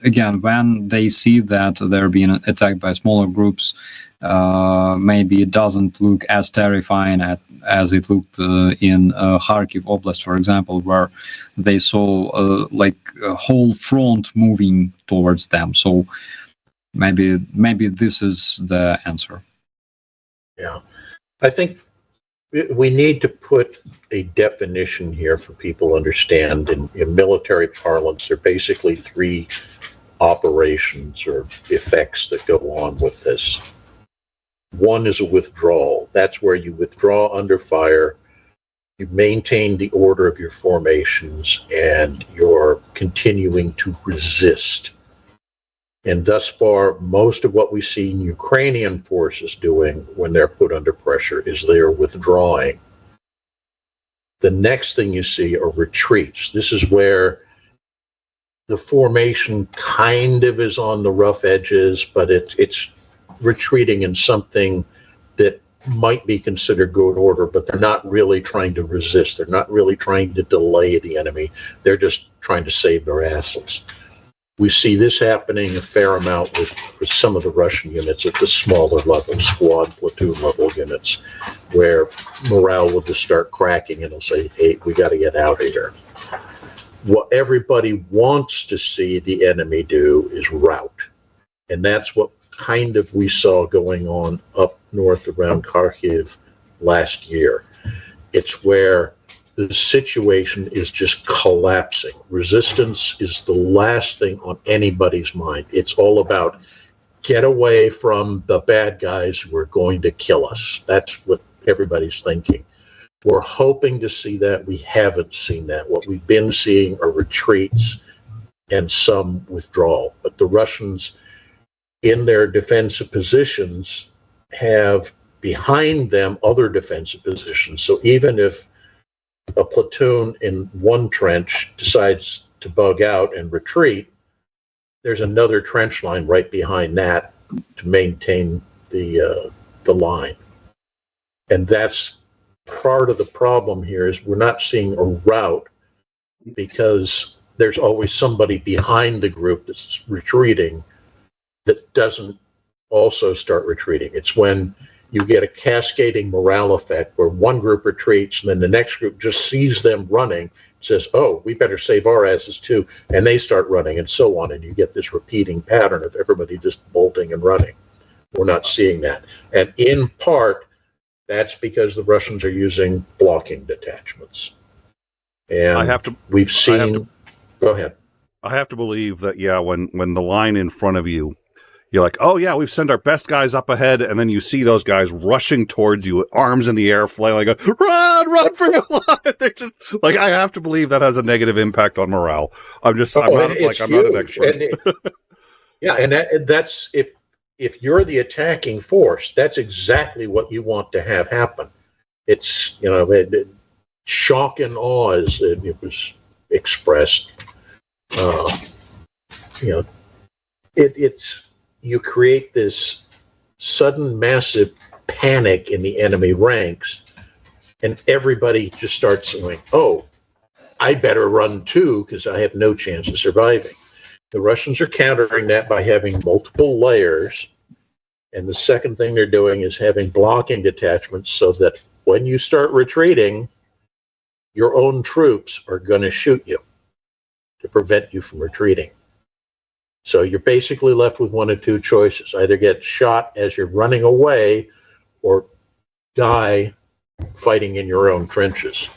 S4: Again, when they see that they're being attacked by smaller groups, maybe it doesn't look as terrifying as it looked in Kharkiv Oblast, for example, where they saw like a whole front moving towards them. So maybe this is the answer.
S5: Yeah, I think we need to put a definition here for people to understand. In military parlance, there are basically three operations or effects that go on with this. One is a withdrawal. That's where you withdraw under fire, you maintain the order of your formations, and you're continuing to resist. And thus far, most of what we see Ukrainian forces doing when they're put under pressure is they're withdrawing. The next thing you see are retreats. This is where the formation kind of is on the rough edges, but it's retreating in something that might be considered good order, but they're not really trying to resist. They're not really trying to delay the enemy. They're just trying to save their asses. We see this happening a fair amount with some of the Russian units at the smaller level, squad, platoon level units, where morale will just start cracking and they'll say, hey, we got to get out of here. What everybody wants to see the enemy do is rout. And that's what kind of we saw going on up north around Kharkiv last year. It's where the situation is just collapsing. Resistance is the last thing on anybody's mind. It's all about get away from the bad guys who are going to kill us. That's what everybody's thinking. We're hoping to see that. We haven't seen that. What we've been seeing are retreats and some withdrawal. But the Russians, in their defensive positions, have behind them other defensive positions. So even if a platoon in one trench decides to bug out and retreat, there's another trench line right behind that to maintain the line. And that's part of the problem here, is we're not seeing a rout because there's always somebody behind the group that's retreating that doesn't also start retreating. It's when you get a cascading morale effect where one group retreats and then the next group just sees them running, says, oh, we better save our asses too, and they start running, and so on. And you get this repeating pattern of everybody just bolting and running. We're not seeing that. And in part, that's because the Russians are using blocking detachments. And we've seen... Go ahead.
S2: I have to believe that, yeah, when the line in front of you, you're like, oh, yeah, we've sent our best guys up ahead, and then you see those guys rushing towards you, arms in the air, flailing, like, run for your life. They're just, like, I have to believe that has a negative impact on morale. I'm not an expert.
S5: And that's, if you're the attacking force, that's exactly what you want to have happen. It's, shock and awe, as it was expressed. It's you create this sudden massive panic in the enemy ranks, and everybody just starts going, oh, I better run too because I have no chance of surviving. The Russians are countering that by having multiple layers, and the second thing they're doing is having blocking detachments so that when you start retreating, your own troops are going to shoot you to prevent you from retreating. So you're basically left with one of two choices: either get shot as you're running away or die fighting in your own trenches.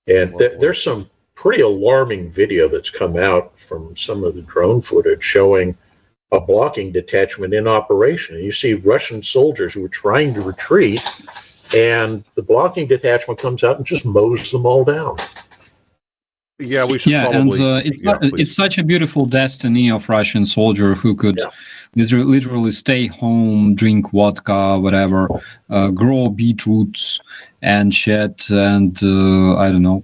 S5: And there's some pretty alarming video that's come out from some of the drone footage showing a blocking detachment in operation. And you see Russian soldiers who are trying to retreat, and the blocking detachment comes out and just mows them all down.
S2: Yeah, we should probably...
S4: and it's such a beautiful destiny of Russian soldier who could literally stay home, drink vodka, whatever, grow beetroots and shit, and I don't know.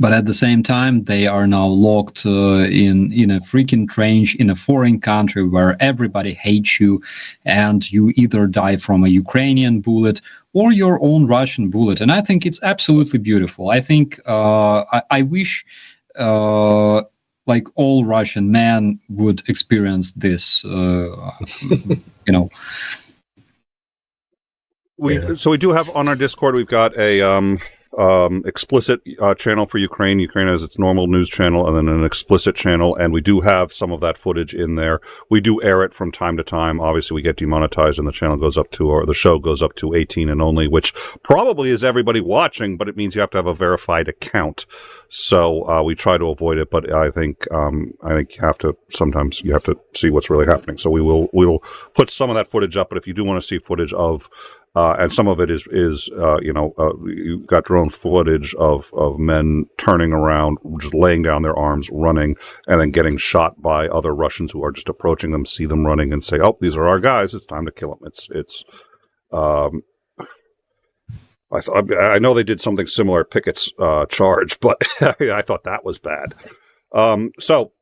S4: But at the same time, they are now locked in a freaking trench in a foreign country where everybody hates you, and you either die from a Ukrainian bullet or your own Russian bullet. And I think it's absolutely beautiful. I think I wish like all Russian men would experience this,
S2: So we do have on our Discord, we've got a explicit channel for Ukraine. Ukraine has its normal news channel and then an explicit channel, and we do have some of that footage in there. We do air it from time to time. Obviously, we get demonetized and the channel goes up to, or the show goes up to 18 and only, which probably is everybody watching, but it means you have to have a verified account. So we try to avoid it, but I think sometimes you have to see what's really happening. So we'll put some of that footage up, but if you do want to see footage of and some of it is you got drone footage of men turning around, just laying down their arms, running, and then getting shot by other Russians who are just approaching them, see them running, and say, "Oh, these are our guys. It's time to kill them." I know they did something similar at Pickett's charge, but I thought that was bad. So.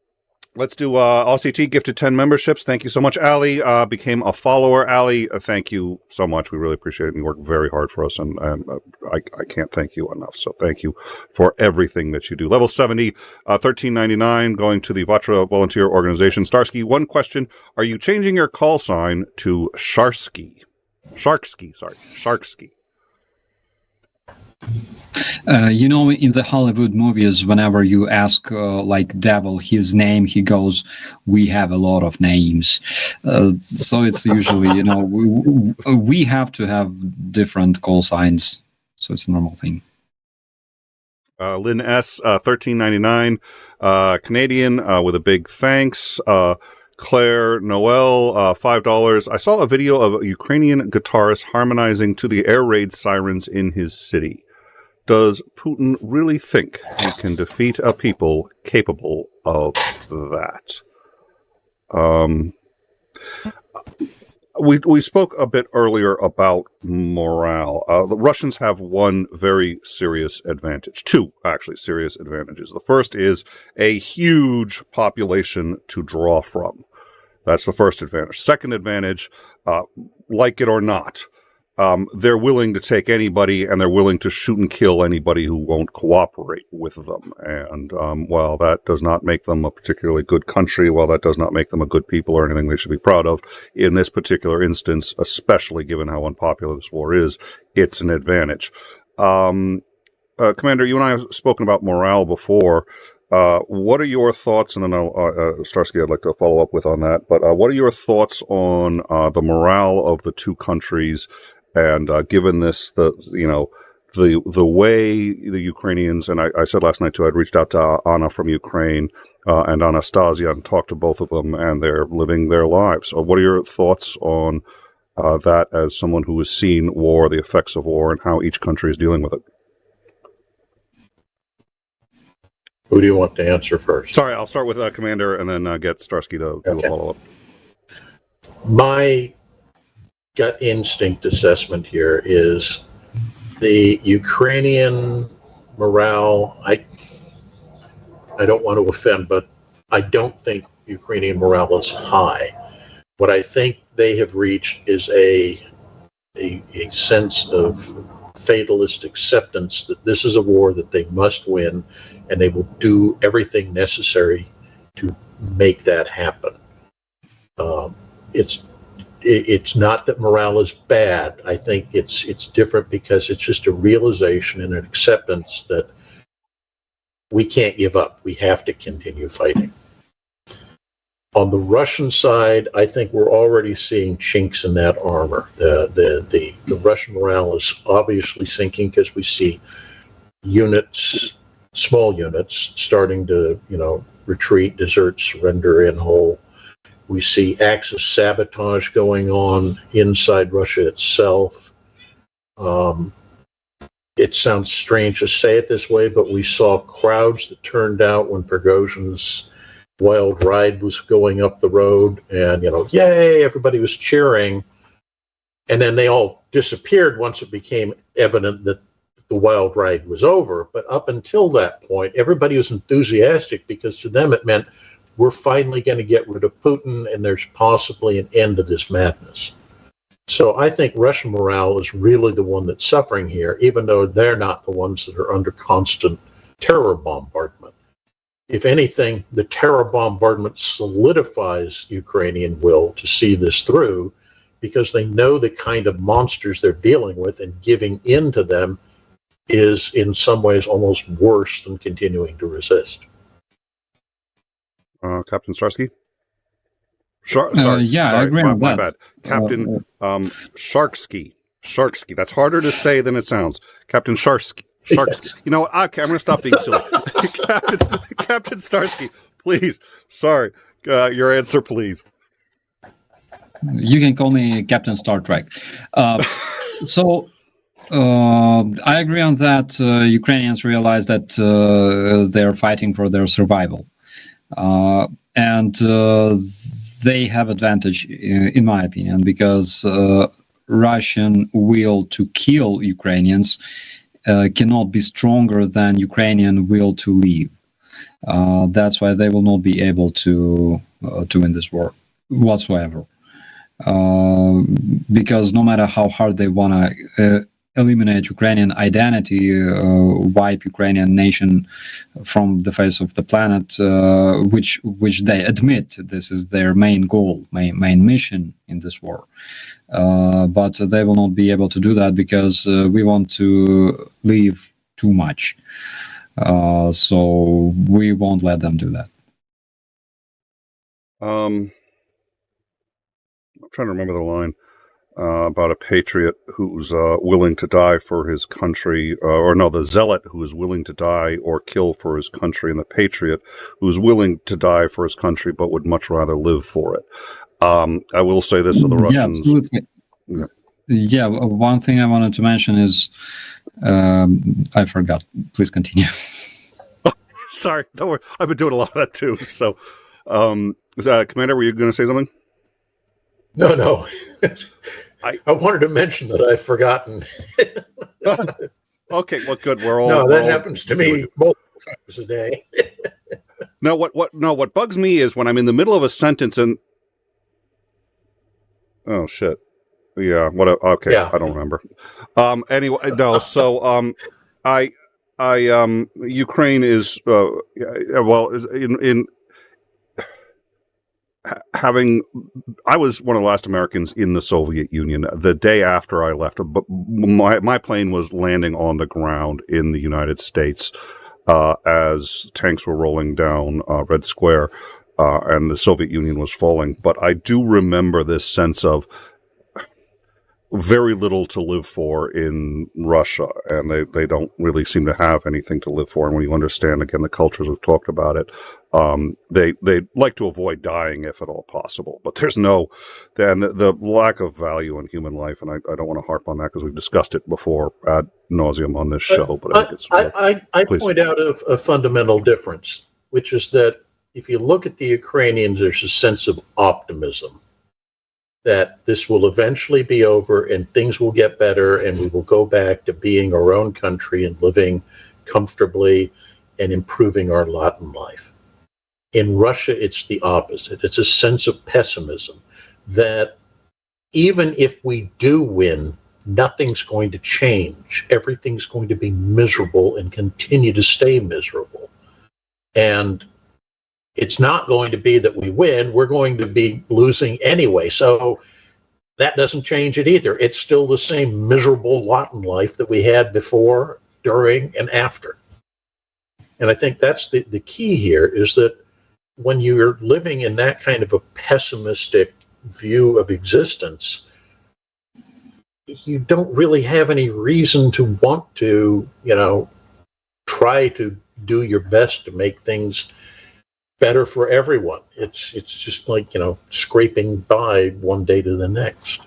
S2: Let's do LCT gifted 10 memberships. Thank you so much. Ali became a follower. Ali, thank you so much. We really appreciate it. You work very hard for us, and I can't thank you enough. So thank you for everything that you do. Level 70, $13.99, going to the Vatra Volunteer Organization. Starsky, one question. Are you changing your call sign to Sharsky? Sharksky.
S4: In the Hollywood movies, whenever you ask like devil his name, he goes, "We have a lot of names." So it's usually, we have to have different call signs. So it's a normal thing.
S2: Lynn S, $13.99, Canadian, with a big thanks. Claire Noel, $5. I saw a video of a Ukrainian guitarist harmonizing to the air raid sirens in his city. Does Putin really think he can defeat a people capable of that? We spoke a bit earlier about morale. The Russians have one very serious advantage. Two, actually, serious advantages. The first is a huge population to draw from. That's the first advantage. Second advantage, like it or not, they're willing to take anybody, and they're willing to shoot and kill anybody who won't cooperate with them. And while that does not make them a particularly good country, while that does not make them a good people or anything they should be proud of, in this particular instance, especially given how unpopular this war is, it's an advantage. Commander, you and I have spoken about morale before. What are your thoughts? And then Starsky, I'd like to follow up with on that. But what are your thoughts on the morale of the two countries? And given this, the way the Ukrainians, and I said last night too, I'd reached out to Anna from Ukraine and Anastasia and talked to both of them, and they're living their lives. So what are your thoughts on that as someone who has seen war, the effects of war, and how each country is dealing with it?
S5: Who do you want to answer first?
S2: Sorry, I'll start with Commander and then get Starsky to do a follow-up.
S5: My gut instinct assessment here is the Ukrainian morale. I don't want to offend, but I don't think Ukrainian morale is high. What I think they have reached is a sense of fatalist acceptance that this is a war that they must win, and they will do everything necessary to make that happen. It's not that morale is bad. I think it's different because it's just a realization and an acceptance that we can't give up. We have to continue fighting. On the Russian side, I think we're already seeing chinks in that armor. The Russian morale is obviously sinking because we see units, small units, starting to retreat, desert, surrender in whole. We see acts of sabotage going on inside Russia itself. It sounds strange to say it this way, but we saw crowds that turned out when Prigozhin's wild ride was going up the road, and yay, everybody was cheering, and then they all disappeared once it became evident that the wild ride was over. But up until that point, everybody was enthusiastic because to them it meant we're finally going to get rid of Putin, and there's possibly an end to this madness. So I think Russian morale is really the one that's suffering here, even though they're not the ones that are under constant terror bombardment. If anything, the terror bombardment solidifies Ukrainian will to see this through, because they know the kind of monsters they're dealing with, and giving in to them is in some ways almost worse than continuing to resist.
S2: Captain Starsky?
S4: I agree with
S2: my
S4: that.
S2: bad. Captain Sharksky. Sharksky. That's harder to say than it sounds. Captain Sharksky.
S5: Yes.
S2: You know what? Okay, I'm going to stop being silly. Captain Starsky, please. Sorry. Your answer, please.
S4: You can call me Captain Star Trek. I agree on that. Ukrainians realize that they're fighting for their survival. And they have advantage, in my opinion, because Russian will to kill Ukrainians cannot be stronger than Ukrainian will to leave. That's why they will not be able to win this war whatsoever. Because no matter how hard they want to eliminate Ukrainian identity, wipe Ukrainian nation from the face of the planet, which they admit this is their main goal, main mission in this war. But they will not be able to do that because we want to leave too much. So we won't let them do that.
S2: I'm trying to remember the line. about a patriot who's willing to die for his country, the zealot who is willing to die or kill for his country, and the patriot who's willing to die for his country but would much rather live for it. I will say this of the Russians.
S4: Yeah, absolutely. Yeah, one thing I wanted to mention is, I forgot. Please continue.
S2: Sorry, don't worry. I've been doing a lot of that too. So, Commander, were you going to say something?
S5: No. I wanted to mention that I've forgotten.
S2: Okay, well, good. We're all.
S5: No, that happens to me multiple times a day.
S2: No, what bugs me is when I'm in the middle of a sentence and. Oh shit! Yeah. Okay. Yeah. I don't remember. Anyway, no. So, Ukraine is in having. I was one of the last Americans in the Soviet Union. The day after I left, but my plane was landing on the ground in the United States as tanks were rolling down Red Square. And the Soviet Union was falling. But I do remember this sense of very little to live for in Russia, and they don't really seem to have anything to live for. And when you understand, again, the cultures we've talked about it, they like to avoid dying if at all possible. But there's the lack of value in human life, and I don't want to harp on that because we've discussed it before ad nauseum on this show. But
S5: I point out a fundamental difference, which is that if you look at the Ukrainians, there's a sense of optimism that this will eventually be over and things will get better and we will go back to being our own country and living comfortably and improving our lot in life. In Russia, it's the opposite. It's a sense of pessimism that even if we do win, nothing's going to change. Everything's going to be miserable and continue to stay miserable. And it's not going to be that we win. We're going to be losing anyway. So that doesn't change it either. It's still the same miserable lot in life that we had before, during, and after. And I think that's the key here, is that when you're living in that kind of a pessimistic view of existence, you don't really have any reason to want to, try to do your best to make things better for everyone. It's just like, scraping by one day to the next.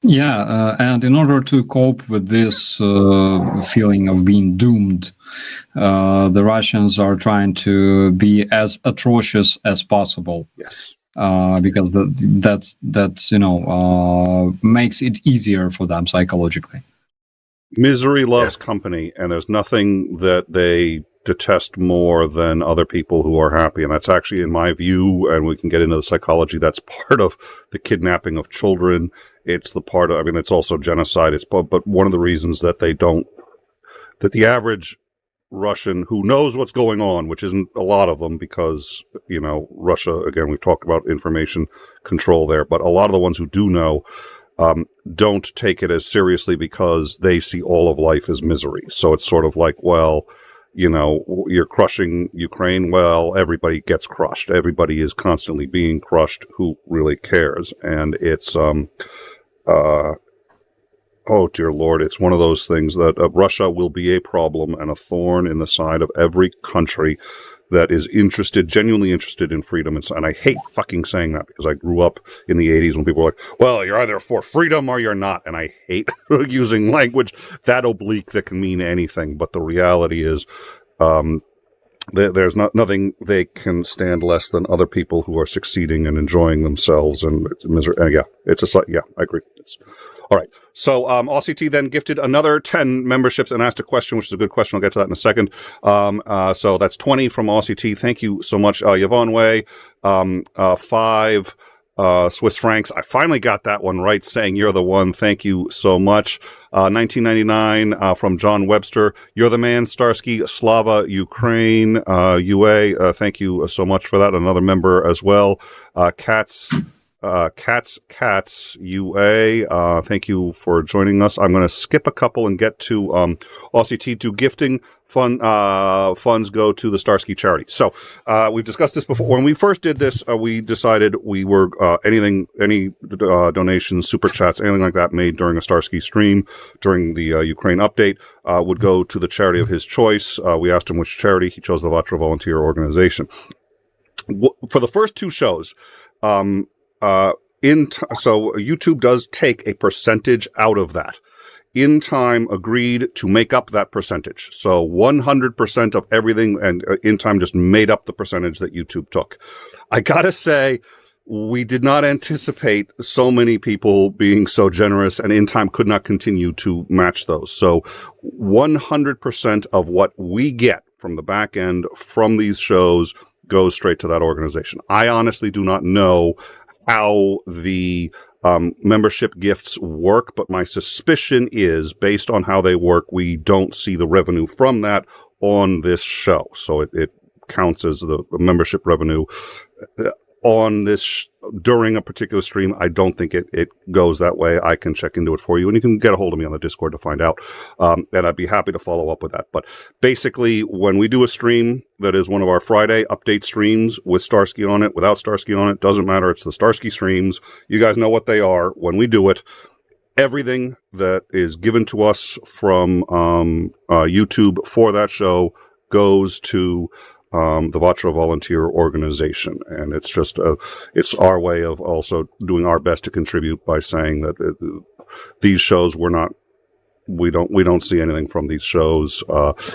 S4: Yeah, and in order to cope with this feeling of being doomed, the Russians are trying to be as atrocious as possible.
S2: Yes.
S4: Because that's makes it easier for them psychologically.
S2: Misery loves company, and there's nothing that they detest more than other people who are happy. And that's actually, in my view, and we can get into the psychology, that's part of the kidnapping of children. It's the part of, it's also genocide. But one of the reasons that that the average Russian who knows what's going on, which isn't a lot of them because, Russia, again, we've talked about information control there, but a lot of the ones who do know, don't take it as seriously because they see all of life as misery. So it's sort of like, well, you're crushing Ukraine. Well, everybody gets crushed. Everybody is constantly being crushed. Who really cares? And it's, oh dear Lord, it's one of those things that Russia will be a problem and a thorn in the side of every country that is genuinely interested in freedom. And I hate fucking saying that because I grew up in the 80s when people were like, well, you're either for freedom or you're not. And I hate using language that oblique that can mean anything. But the reality is, there's nothing they can stand less than other people who are succeeding and enjoying themselves. And it's misery. I agree. All right. So RCT then gifted another 10 memberships and asked a question, which is a good question. I'll get to that in a second. So that's 20 from RCT. Thank you so much. Yvonne Way, 5 Swiss francs. I finally got that one right, saying you're the one. Thank you so much. 1999 from John Webster. You're the man, Starsky, Slava, Ukraine, UA. Thank you so much for that. Another member as well. Katz. Cats UA. Thank you for joining us. I'm going to skip a couple and get to Aussie T2 gifting. Funds go to the Starsky charity. So we've discussed this before. When we first did this, we decided we were any donations, super chats, anything like that made during a Starsky stream during the Ukraine update would go to the charity of his choice. We asked him which charity. He chose the Vatra Volunteer Organization. For the first two shows, so YouTube does take a percentage out of that. In Time agreed to make up that percentage. So 100% of everything, and In Time just made up the percentage that YouTube took. I gotta say, we did not anticipate so many people being so generous, and In Time could not continue to match those. So 100% of what we get from the back end from these shows goes straight to that organization. I honestly do not know how the membership gifts work, but my suspicion is, based on how they work, we don't see the revenue from that on this show. So it counts as the membership revenue on this during a particular stream. I don't think it goes that way. I can check into it for you, and you can get a hold of me on the Discord to find out. And I'd be happy to follow up with that. But basically, when we do a stream that is one of our Friday update streams with Starsky on it, without Starsky on it, doesn't matter. It's the Starsky streams. You guys know what they are. When we do it, everything that is given to us from YouTube for that show goes to the Vatra Volunteer Organization, and it's just it's our way of also doing our best to contribute by saying that these shows we don't see anything from these shows.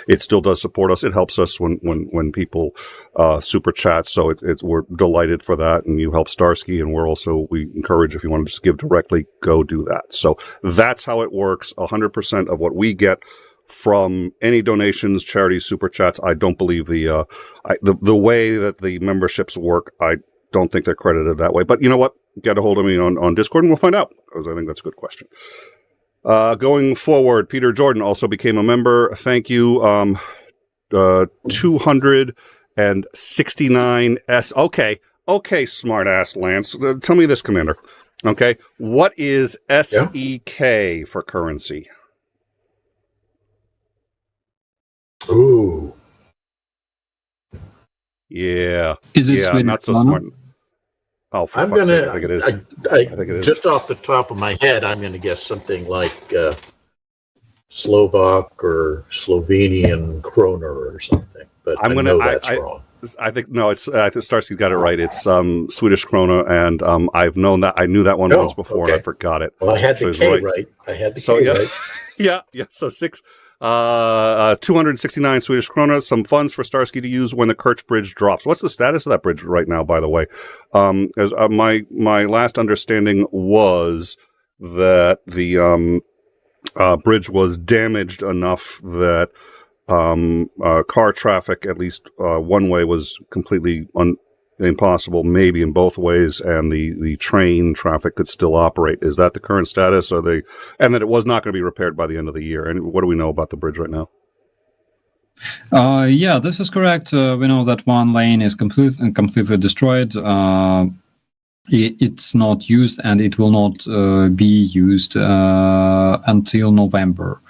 S2: It still does support us. It helps us when people super chat. So we're delighted for that, and you help Starsky, and we encourage, if you want to just give directly, go do that. So that's how it works. 100% of what we get from any donations, charities, super chats. I don't believe the way that the memberships work. I don't think they're credited that way. But you know what? Get a hold of me on Discord and we'll find out, because I think that's a good question. Going forward, Peter Jordan also became a member. Thank you. 269 S. Okay, smart ass Lance. Tell me this, Commander. Okay, what is SEK for currency?
S5: Ooh.
S2: Yeah.
S4: Is it Swedish
S2: not so
S4: krona?
S2: smart. Oh, for fuck's sake, I think it is.
S5: I
S2: think it is.
S5: Just off the top of my head, I'm going to guess something like Slovak or Slovenian kroner or something. But I know that's wrong.
S2: I think no. I think Starsky got it right. It's Swedish krona, and I've known that. I knew that one once before, and I forgot it.
S5: Well, I had the K right. I had the K right.
S2: Yeah. So 269 Swedish krona, some funds for Starsky to use when the Kerch bridge drops. What's the status of that bridge right now, by the way? As my last understanding was that the bridge was damaged enough that car traffic, at least one way, was completely impossible, maybe in both ways, and the train traffic could still operate. Is that the current status? And that it was not going to be repaired by the end of the year? And what do we know about the bridge right now?
S4: Yeah, this is correct. We know that one lane is completely destroyed. It's not used, and it will not be used until November,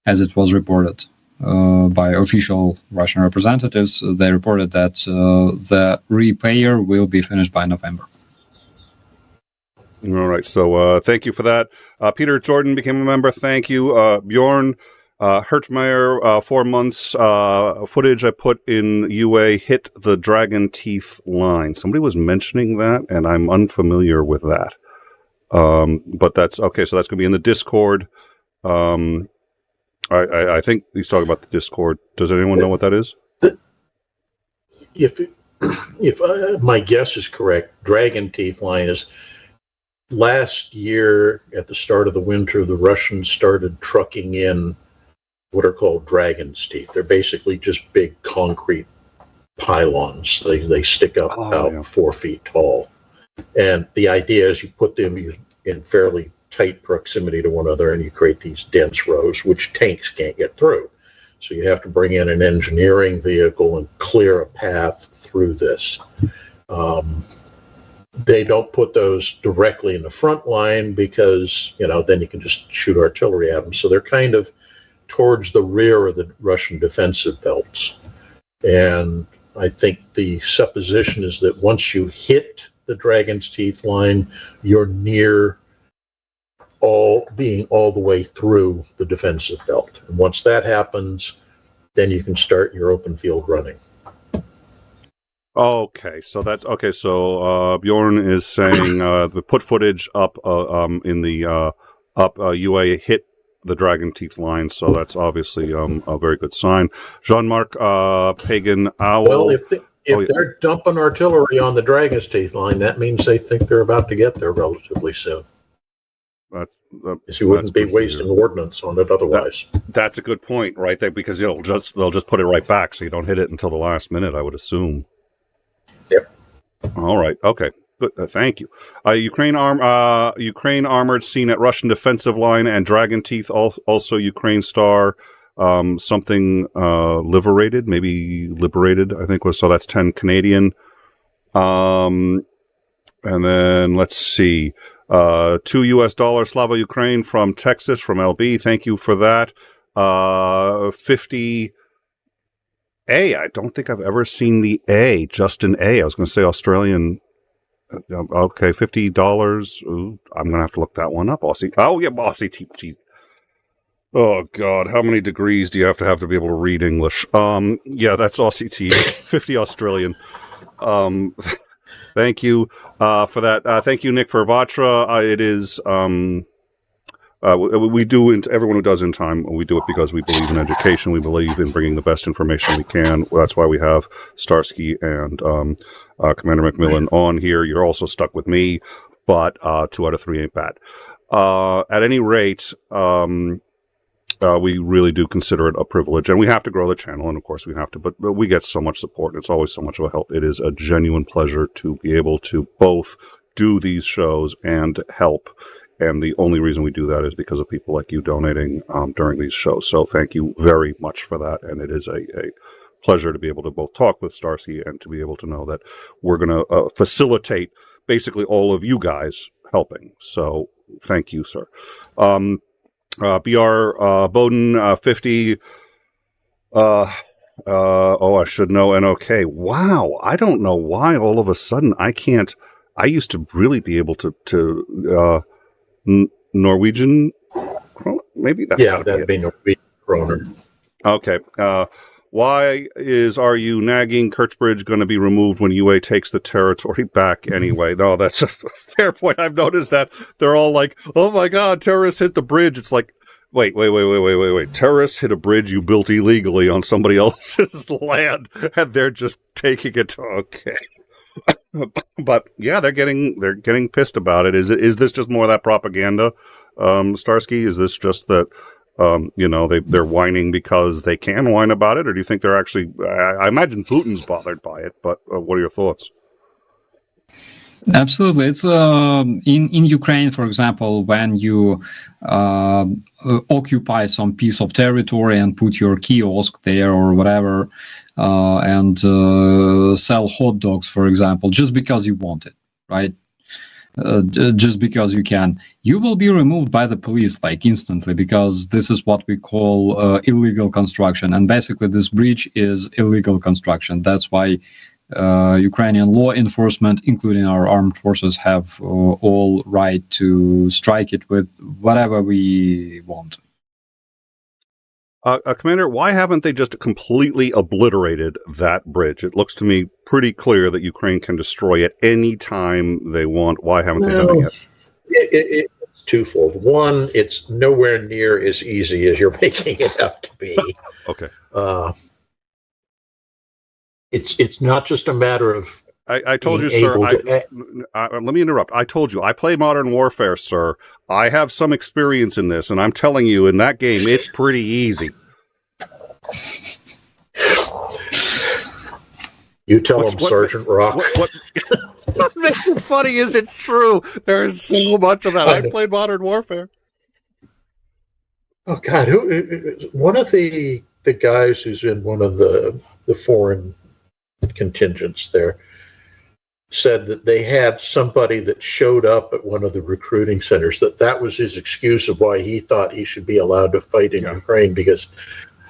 S4: as it was reported by official Russian representatives. They reported that the repair will be finished by November.
S2: All right. So thank you for that. Peter Jordan became a member. Thank you. Bjorn Hertmeyer, 4 months. Footage I put in UA hit the dragon teeth line. Somebody was mentioning that, and I'm unfamiliar with that. But that's okay. So that's going to be in the Discord. I think he's talking about the Discord. Does anyone know what that is?
S5: If my guess is correct, dragon teeth line is last year at the start of the winter, the Russians started trucking in what are called dragon's teeth. They're basically just big concrete pylons. They stick up about 4 feet tall. And the idea is you put them in fairly tight proximity to one another, and you create these dense rows, which tanks can't get through. So you have to bring in an engineering vehicle and clear a path through this. They don't put those directly in the front line because, then you can just shoot artillery at them. So they're kind of towards the rear of the Russian defensive belts. And I think the supposition is that once you hit the Dragon's Teeth line, you're near being all the way through the defensive belt. And once that happens, then you can start your open field running.
S2: Okay, so Bjorn is saying the put footage up in the UA hit the Dragon Teeth line, so that's obviously a very good sign. Jean-Marc Pagan Owl.
S5: Well, if they're dumping artillery on the Dragon's Teeth line, that means they think they're about to get there relatively soon. You wouldn't be wasting ordnance on it otherwise.
S2: That's a good point, right there, because they'll just put it right back, so you don't hit it until the last minute, I would assume.
S5: Yep.
S2: All right. Okay. Good. Thank you. Ukraine armored seen at Russian defensive line and Dragon Teeth. Also Ukraine Star. Something liberated. I think was so. That's 10 Canadian. And then let's see. $2 Slava Ukraine from Texas from LB. Thank you for that. 50. I don't think I've ever seen the A, just an A. I was going to say Australian. Okay, $50. Ooh, I'm going to have to look that one up. Aussie. Oh, yeah, Aussie teeth. Oh, God. How many degrees do you have to be able to read English? Yeah, that's Aussie teeth. 50 Australian. Thank you for that. Thank you, Nick, for Vatra. It is... we do, everyone who does In Time, we do it because we believe in education. We believe in bringing the best information we can. That's why we have Starsky and Commander Macmillan on here. You're also stuck with me, but 2 out of 3 ain't bad. At any rate, we really do consider it a privilege, and we have to grow the channel, and of course we have to, but we get so much support, and it's always so much of a help. It is a genuine pleasure to be able to both do these shows and help. And the only reason we do that is because of people like you donating during these shows. So thank you very much for that. And it is a pleasure to be able to both talk with Starsky and to be able to know that we're going to facilitate basically all of you guys helping. So thank you, sir. BR Bowden 50. I should know NOK. Wow. I don't know why all of a sudden I can't. I used to really be able to Norwegian, maybe that's
S5: that'd be Norwegian kroner.
S2: Okay. Why are you nagging Kerch Bridge going to be removed when UA takes the territory back anyway? No, that's a fair point. I've noticed that they're all like, "Oh my God, terrorists hit the bridge." It's like, wait. Terrorists hit a bridge you built illegally on somebody else's land, and they're just taking it. Okay. But yeah, they're getting pissed about it. Is this just more of that propaganda, Starsky? Is this just that they're whining because they can whine about it, or do you think they're actually? I imagine Putin's bothered by it, but what are your thoughts?
S4: Absolutely, it's in Ukraine, for example, when you occupy some piece of territory and put your kiosk there or whatever. And sell hot dogs, for example, just because you want it, right? Just because you can. You will be removed by the police, like, instantly, because this is what we call illegal construction. And basically, this bridge is illegal construction. That's why Ukrainian law enforcement, including our armed forces, have all right to strike it with whatever we want.
S2: Commander, why haven't they just completely obliterated that bridge? It looks to me pretty clear that Ukraine can destroy it any time they want. Why haven't they done it yet?
S5: It's twofold. One, it's nowhere near as easy as you're making it out to be.
S2: Okay.
S5: It's not just a matter of.
S2: I told you, sir. Let me interrupt. I told you, I play Modern Warfare, sir. I have some experience in this, and I'm telling you, in that game, it's pretty easy.
S5: You tell him, Sergeant Rock.
S2: What makes it funny is it's true. There is so much of that. I played Modern Warfare.
S5: Oh, God. One of the guys who's in one of the foreign contingents there, said that they had somebody that showed up at one of the recruiting centers, that was his excuse of why he thought he should be allowed to fight in Ukraine, because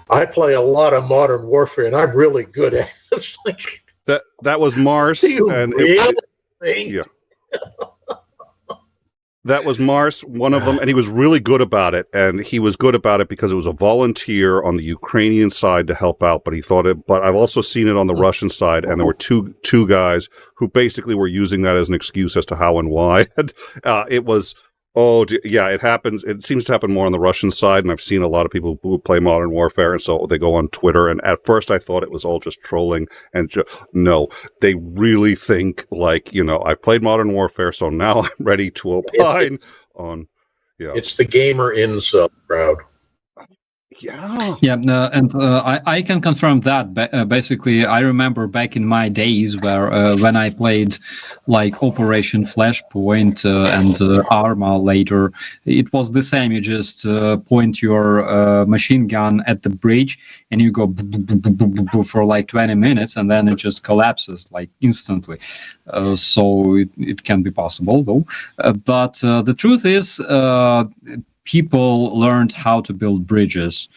S5: I play a lot of Modern Warfare and I'm really good at it. It's like,
S2: that was Mars, and that was Mars, one of them, and he was really good about it. And he was good about it because it was a volunteer on the Ukrainian side to help out. But he thought it. But I've also seen it on the Russian side, and there were two guys who basically were using that as an excuse as to how and why. It was. Oh, yeah, it happens. It seems to happen more on the Russian side, and I've seen a lot of people who play Modern Warfare, and so they go on Twitter, and at first I thought it was all just trolling, and no, they really think, like, I played Modern Warfare, so now I'm ready to opine on,
S5: It's the gamer incel crowd.
S2: Yeah.
S4: And I can confirm that. Basically, I remember back in my days where when I played like Operation Flashpoint and Arma later, it was the same. You just point your machine gun at the bridge and you go for like 20 minutes and then it just collapses like instantly. So it can be possible though. But the truth is, people learned how to build bridges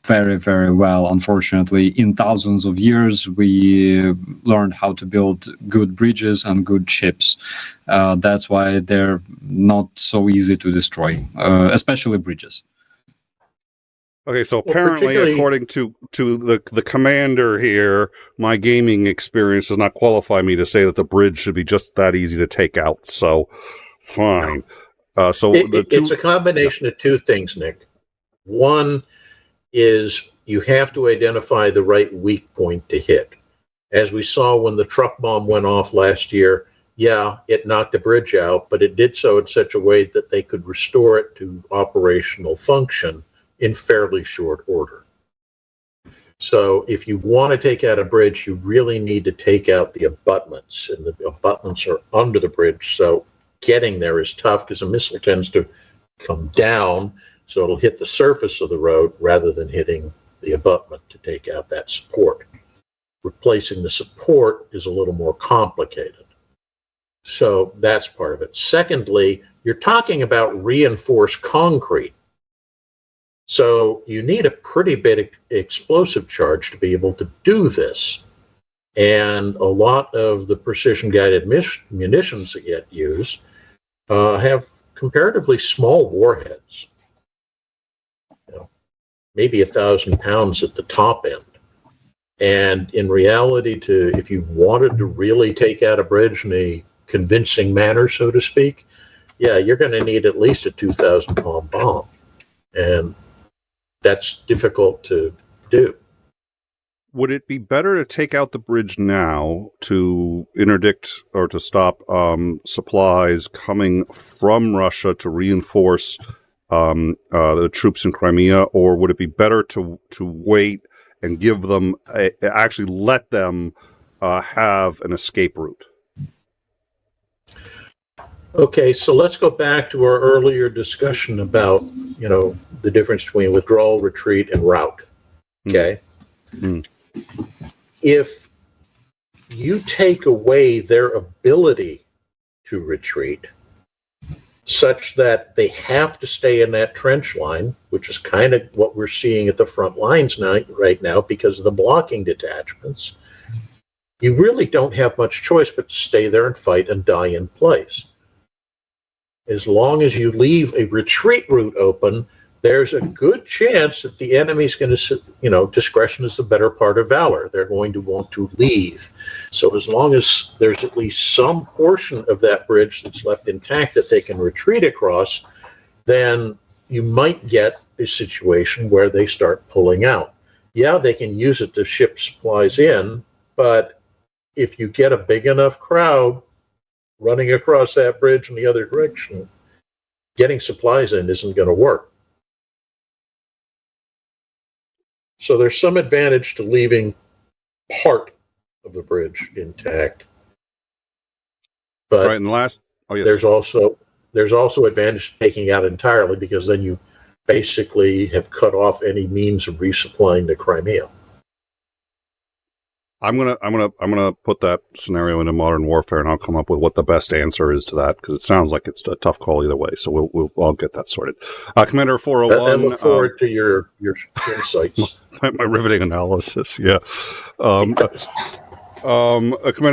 S4: very, very well. Unfortunately, in thousands of years, we learned how to build good bridges and good ships. That's why they're not so easy to destroy, especially bridges.
S2: Okay, so apparently, according to the commander here, my gaming experience does not qualify me to say that the bridge should be just that easy to take out. So, fine.
S5: It's a combination of two things, Nick. One is you have to identify the right weak point to hit. As we saw when the truck bomb went off last year, it knocked the bridge out, but it did so in such a way that they could restore it to operational function in fairly short order. So if you want to take out a bridge, you really need to take out the abutments, and the abutments are under the bridge, so getting there is tough because a missile tends to come down, so it'll hit the surface of the road rather than hitting the abutment to take out that support. Replacing the support is a little more complicated. So that's part of it. Secondly, you're talking about reinforced concrete. So you need a pretty big explosive charge to be able to do this. And a lot of the precision-guided munitions that get used have comparatively small warheads, maybe 1,000 pounds at the top end. And in reality, if you wanted to really take out a bridge in a convincing manner, so to speak, you're going to need at least a 2,000-pound bomb. And that's difficult to do.
S2: Would it be better to take out the bridge now to interdict or to stop supplies coming from Russia to reinforce the troops in Crimea, or would it be better to wait and give them actually let them have an escape route?
S5: Okay, so let's go back to our earlier discussion about the difference between withdrawal, retreat, and rout. Okay. Mm. If you take away their ability to retreat such that they have to stay in that trench line, which is kind of what we're seeing at the front lines right now because of the blocking detachments, you really don't have much choice but to stay there and fight and die in place. As long as you leave a retreat route open, there's a good chance that the enemy's going to, discretion is the better part of valor. They're going to want to leave. So as long as there's at least some portion of that bridge that's left intact that they can retreat across, then you might get a situation where they start pulling out. They can use it to ship supplies in, but if you get a big enough crowd running across that bridge in the other direction, getting supplies in isn't going to work. So there's some advantage to leaving part of the bridge intact. But
S2: right, and
S5: there's also advantage to taking out entirely, because then you basically have cut off any means of resupplying the Crimea.
S2: I'm gonna put that scenario into modern warfare, and I'll come up with what the best answer is to that, because it sounds like it's a tough call either way. So I'll get that sorted. Commander 401.
S5: I look forward to your insights.
S2: my riveting analysis. Yeah. Commander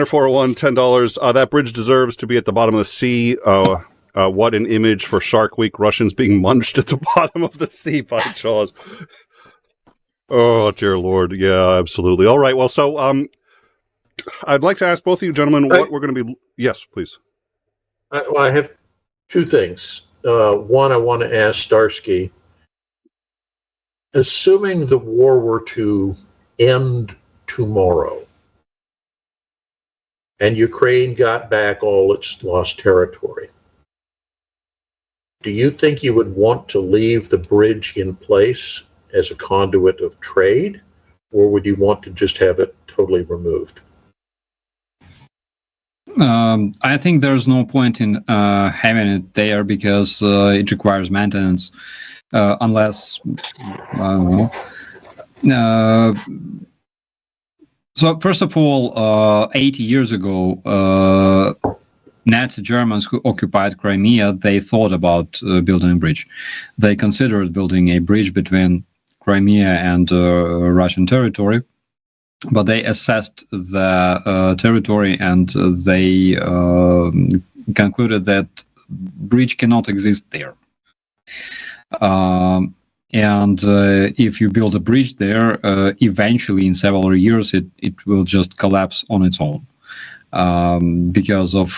S2: 401, $10. That bridge deserves to be at the bottom of the sea. What an image for Shark Week! Russians being munched at the bottom of the sea by Jaws. Oh, dear Lord. Yeah, absolutely. All right. Well, so I'd like to ask both of you gentlemen what we're going to be... Yes, please.
S5: I have two things. One, I want to ask Starsky, assuming the war were to end tomorrow and Ukraine got back all its lost territory, do you think you would want to leave the bridge in place as a conduit of trade, or would you want to just have it totally removed?
S4: I think there's no point in having it there because it requires maintenance, unless, I don't know. So first of all, 80 years ago, Nazi Germans who occupied Crimea, they thought about building a bridge. They considered building a bridge between Crimea and Russian territory, but they assessed the territory and they concluded that bridge cannot exist there. And if you build a bridge there, eventually in several years it will just collapse on its own because of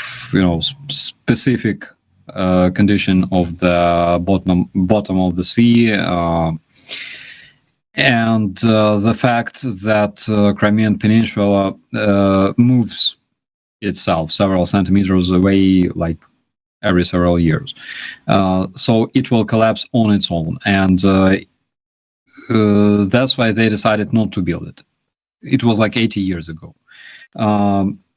S4: specific condition of the bottom of the sea. And the fact that Crimean Peninsula moves itself several centimeters away, like every several years, so it will collapse on its own, and that's why they decided not to build it. It was like 80 years ago.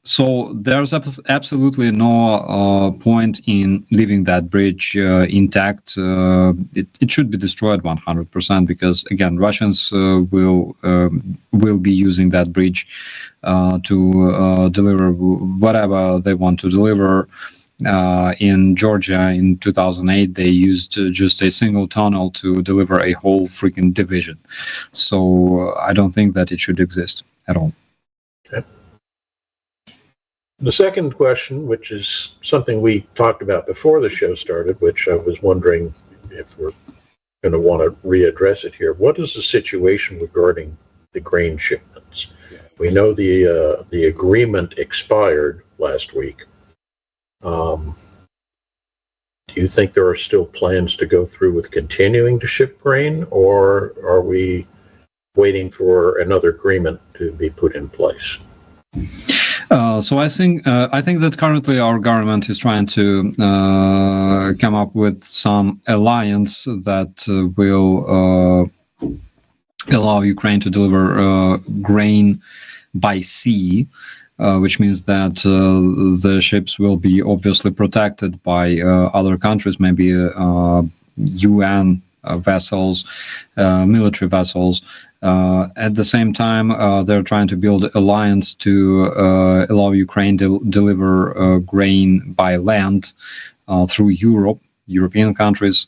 S4: So there's absolutely no point in leaving that bridge intact. It should be destroyed 100% because, again, Russians will be using that bridge to deliver whatever they want to deliver. In Georgia in 2008, they used just a single tunnel to deliver a whole freaking division. So I don't think that it should exist at all.
S5: Okay. The second question, which is something we talked about before the show started, which I was wondering if we're going to want to readdress it here. What is the situation regarding the grain shipments? We know the agreement expired last week. Do you think there are still plans to go through with continuing to ship grain, or are we waiting for another agreement to be put in place?
S4: So I think that currently our government is trying to come up with some alliance that will allow Ukraine to deliver grain by sea, which means that the ships will be obviously protected by other countries, maybe UN vessels, military vessels. At the same time, they're trying to build an alliance to allow Ukraine to deliver grain by land through European countries.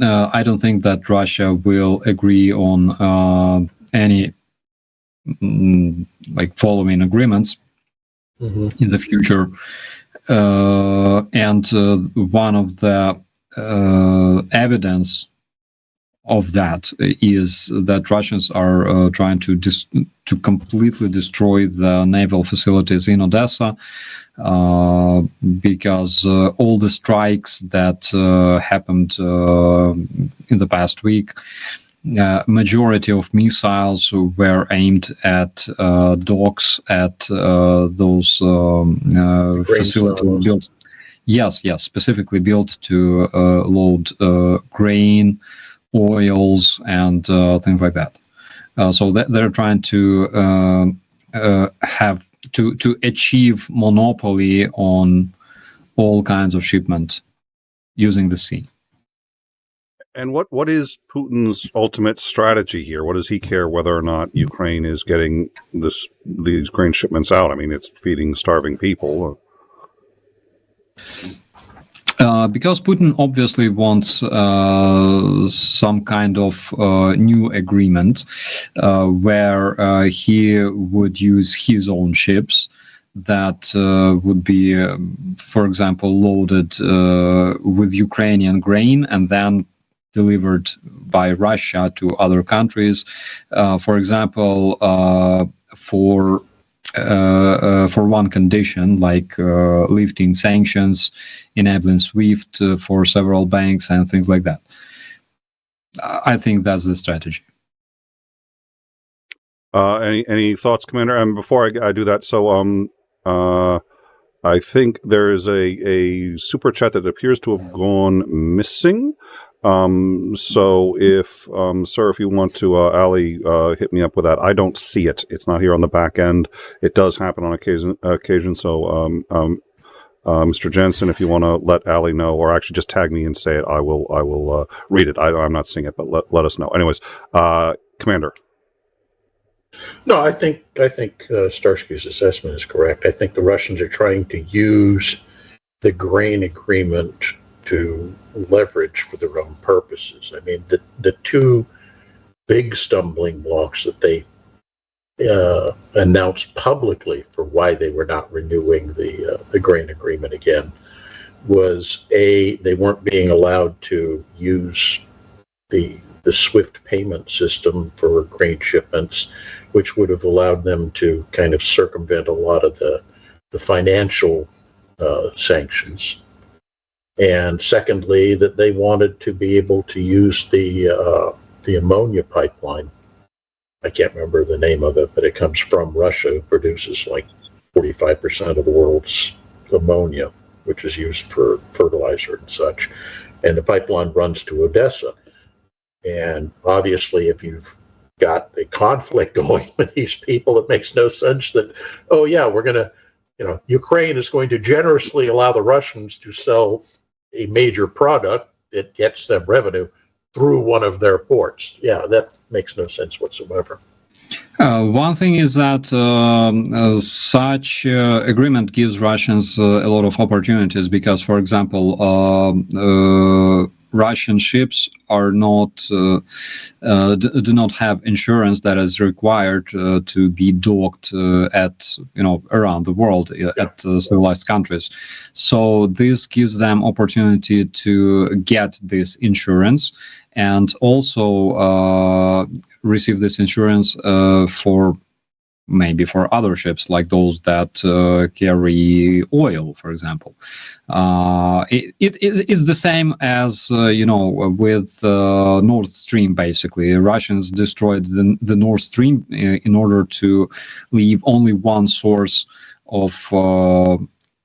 S4: I don't think that Russia will agree on any following agreements in the future. And one of the evidence of that is that Russians are trying to completely destroy the naval facilities in Odessa because all the strikes that happened in the past week, majority of missiles were aimed at docks at those facilities built. Yes, specifically built to load grain, oils, and things like that. So they're trying to have to achieve monopoly on all kinds of shipment using the sea.
S2: And what is Putin's ultimate strategy here? What does he care whether or not Ukraine is getting these grain shipments out? I mean, it's feeding starving people.
S4: Because Putin obviously wants some kind of new agreement where he would use his own ships that would be, for example, loaded with Ukrainian grain and then delivered by Russia to other countries. For example, for one condition, like lifting sanctions, enabling SWIFT for several banks and things like that. I think that's the strategy.
S2: Any thoughts, Commander? And before I do that, so I think there is a super chat that appears to have gone missing. So if, sir, if you want to, Ali, hit me up with that. I don't see it. It's not here on the back end. It does happen on occasion. So, Mr. Jensen, if you want to let Ali know, or actually just tag me and say it, I will read it. I'm not seeing it, but let us know. Anyways, Commander.
S5: No, I think Starsky's assessment is correct. I think the Russians are trying to use the grain agreement to leverage for their own purposes. I mean, the two big stumbling blocks that they announced publicly for why they were not renewing the grain agreement again was they weren't being allowed to use the SWIFT payment system for grain shipments, which would have allowed them to kind of circumvent a lot of the financial sanctions. And secondly, that they wanted to be able to use the ammonia pipeline. I can't remember the name of it, but it comes from Russia, who produces like 45% of the world's ammonia, which is used for fertilizer and such. And the pipeline runs to Odessa. And obviously, if you've got a conflict going with these people, it makes no sense that, oh yeah, we're going to, Ukraine is going to generously allow the Russians to sell a major product that gets them revenue through one of their ports. Yeah, that makes no sense whatsoever.
S4: One thing is that such agreement gives Russians a lot of opportunities because, for example, Russian ships are not do not have insurance that is required to be docked at around the world at civilized countries. So this gives them opportunity to get this insurance and also receive this insurance for maybe for other ships like those that carry oil, for example. It's the same as, with Nord Stream, basically. Russians destroyed the Nord Stream in order to leave only one source of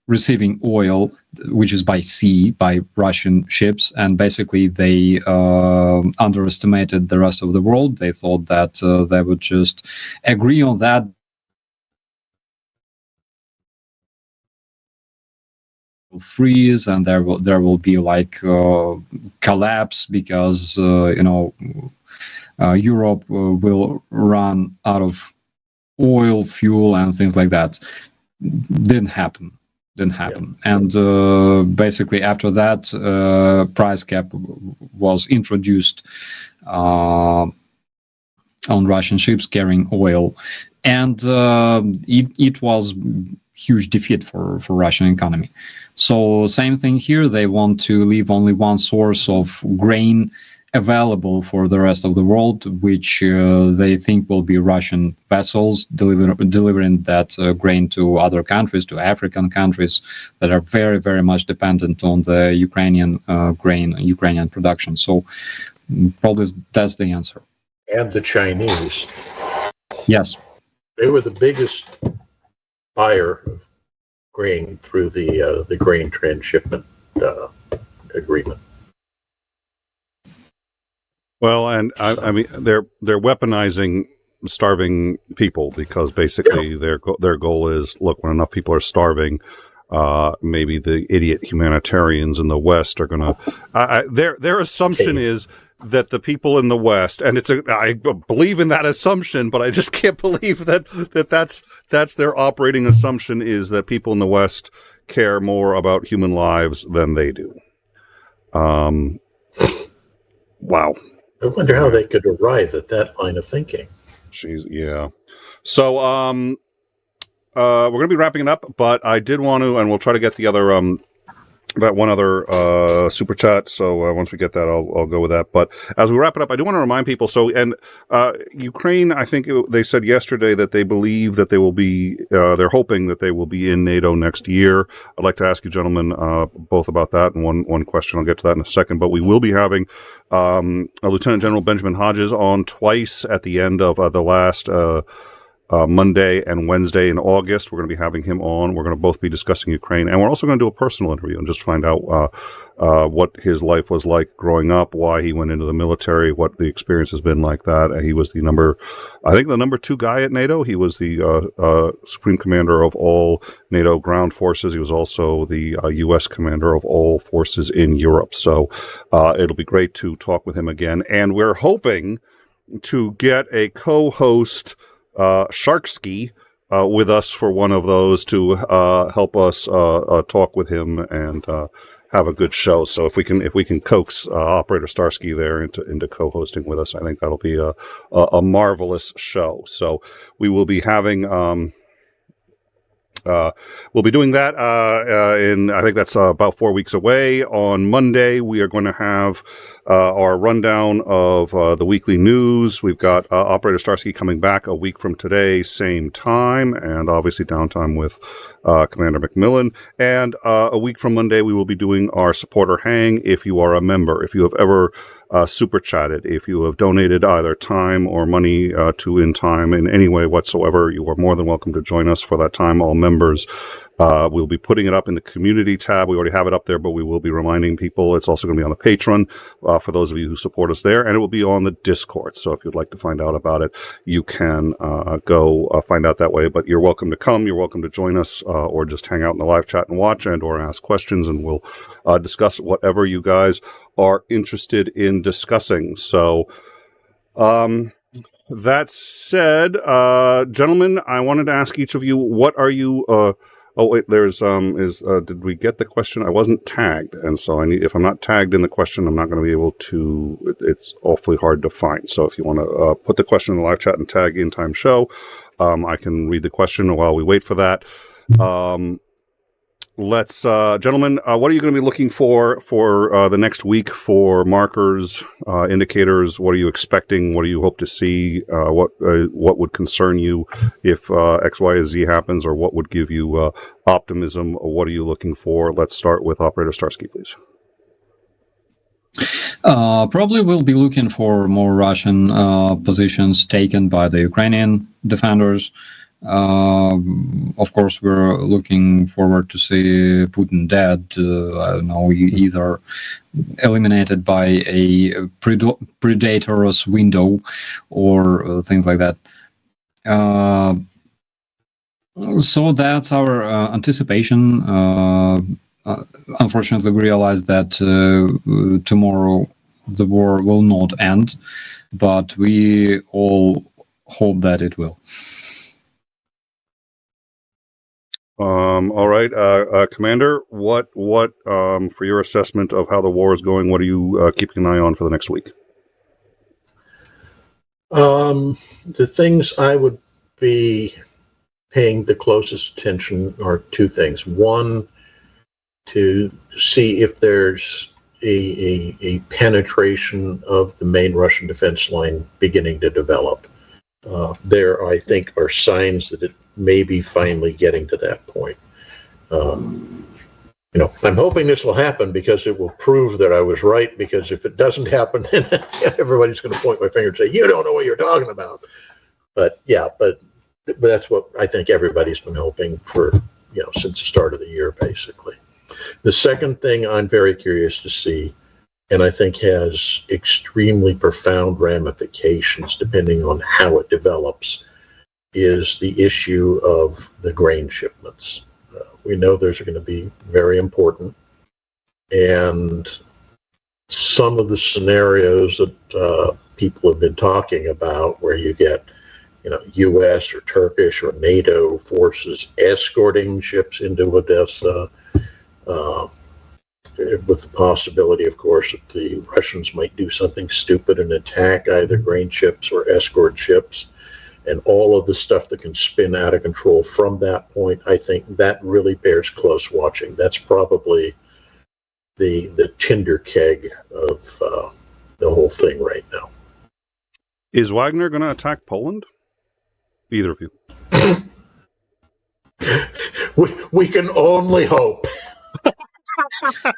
S4: receiving oil, which is by sea, by Russian ships. And basically they underestimated the rest of the world. They thought that they would just agree on that. Freeze and there will be like collapse because Europe will run out of oil, fuel, and things like that. Didn't happen. Yeah. And basically after that, price cap was introduced on Russian ships carrying oil, and it was huge defeat for Russian economy. So same thing here. They want to leave only one source of grain available for the rest of the world, which they think will be Russian vessels delivering that grain to other countries, to African countries that are very, very much dependent on the Ukrainian grain, Ukrainian production. So probably that's the answer.
S5: And the Chinese.
S4: Yes.
S5: They were the biggest buyer of grain through the grain transshipment agreement.
S2: Well, and I mean, they're weaponizing starving people because basically their goal is, look, when enough people are starving, maybe the idiot humanitarians in the West are going to. Their assumption is that the people in the West, and I believe in that assumption, but I just can't believe that's their operating assumption, is that people in the West care more about human lives than they do. Wow.
S5: I wonder how they could arrive at that line of thinking.
S2: Yeah. So, we're going to be wrapping it up, but I did want to, and we'll try to get the other, that one other super chat. So once we get that, I'll go with that. But as we wrap it up, I do want to remind people. So, and Ukraine, I think they said yesterday that they believe that they will be. They're hoping that they will be in NATO next year. I'd like to ask you, gentlemen, both about that, and one question. I'll get to that in a second. But we will be having Lieutenant General Benjamin Hodges on twice at the end of the last. Monday and Wednesday in August. We're going to be having him on. We're going to both be discussing Ukraine, and we're also going to do a personal interview and just find out what his life was like growing up, why he went into the military, what the experience has been like that. He was the number 2 guy at NATO. He was the Supreme Commander of all NATO ground forces. He was also the U.S. Commander of all forces in Europe. So it'll be great to talk with him again, and we're hoping to get a co-host Starsky with us for one of those to help us talk with him and have a good show. So if we can coax Operator Starsky there into co-hosting with us, I think that'll be a marvelous show. So we will be having we'll be doing that in, I think that's about 4 weeks away. On Monday, we are going to have our rundown of the weekly news. We've got Operator Starsky coming back a week from today, same time, and obviously downtime with Commander McMillan. And a week from Monday, we will be doing our supporter hang. If you are a member, if you have ever super chatted, if you have donated either time or money to In Time in any way whatsoever, you are more than welcome to join us for that time. All members, we'll be putting it up in the community tab. We already have it up there, but we will be reminding people. It's also going to be on the Patreon for those of you who support us there, and it will be on the Discord. So if you'd like to find out about it, you can go find out that way. But you're welcome to come. You're welcome to join us or just hang out in the live chat and watch and or ask questions, and we'll discuss whatever you guys are interested in discussing. So that said, gentlemen, I wanted to ask each of you, what are you oh wait, there's did we get the question? I wasn't tagged, and so if I'm not tagged in the question, I'm not going to be able to, it's awfully hard to find. So if you want to put the question in the live chat and tag In Time Show, I can read the question while we wait for that. Let's, gentlemen, what are you going to be looking for the next week for markers, indicators? What are you expecting? What do you hope to see? What would concern you if X, Y, or Z happens, or what would give you optimism? What are you looking for? Let's start with Operator Starsky, please.
S4: Probably we'll be looking for more Russian positions taken by the Ukrainian defenders. Of course, we're looking forward to see Putin dead. I don't know, either eliminated by a predator's window or things like that. So that's our anticipation. Unfortunately, we realize that tomorrow the war will not end, but we all hope that it will.
S2: All right, Commander, what for your assessment of how the war is going, what are you keeping an eye on for the next week?
S5: The things I would be paying the closest attention are two things. One, to see if there's a penetration of the main Russian defense line beginning to develop. There, I think, are signs that it may be finally getting to that point. I'm hoping this will happen because it will prove that I was right, because if it doesn't happen, then everybody's going to point my finger and say, you don't know what you're talking about. But that's what I think everybody's been hoping for, since the start of the year, basically. The second thing I'm very curious to see, and I think has extremely profound ramifications depending on how it develops, is the issue of the grain shipments. We know those are going to be very important. And some of the scenarios that people have been talking about, where you get, U.S. or Turkish or NATO forces escorting ships into Odessa, with the possibility, of course, that the Russians might do something stupid and attack either grain ships or escort ships, and all of the stuff that can spin out of control from that point. I think that really bears close watching. That's probably the tinder keg of the whole thing right now.
S2: Is Wagner going to attack Poland? Either of you?
S5: We can only hope.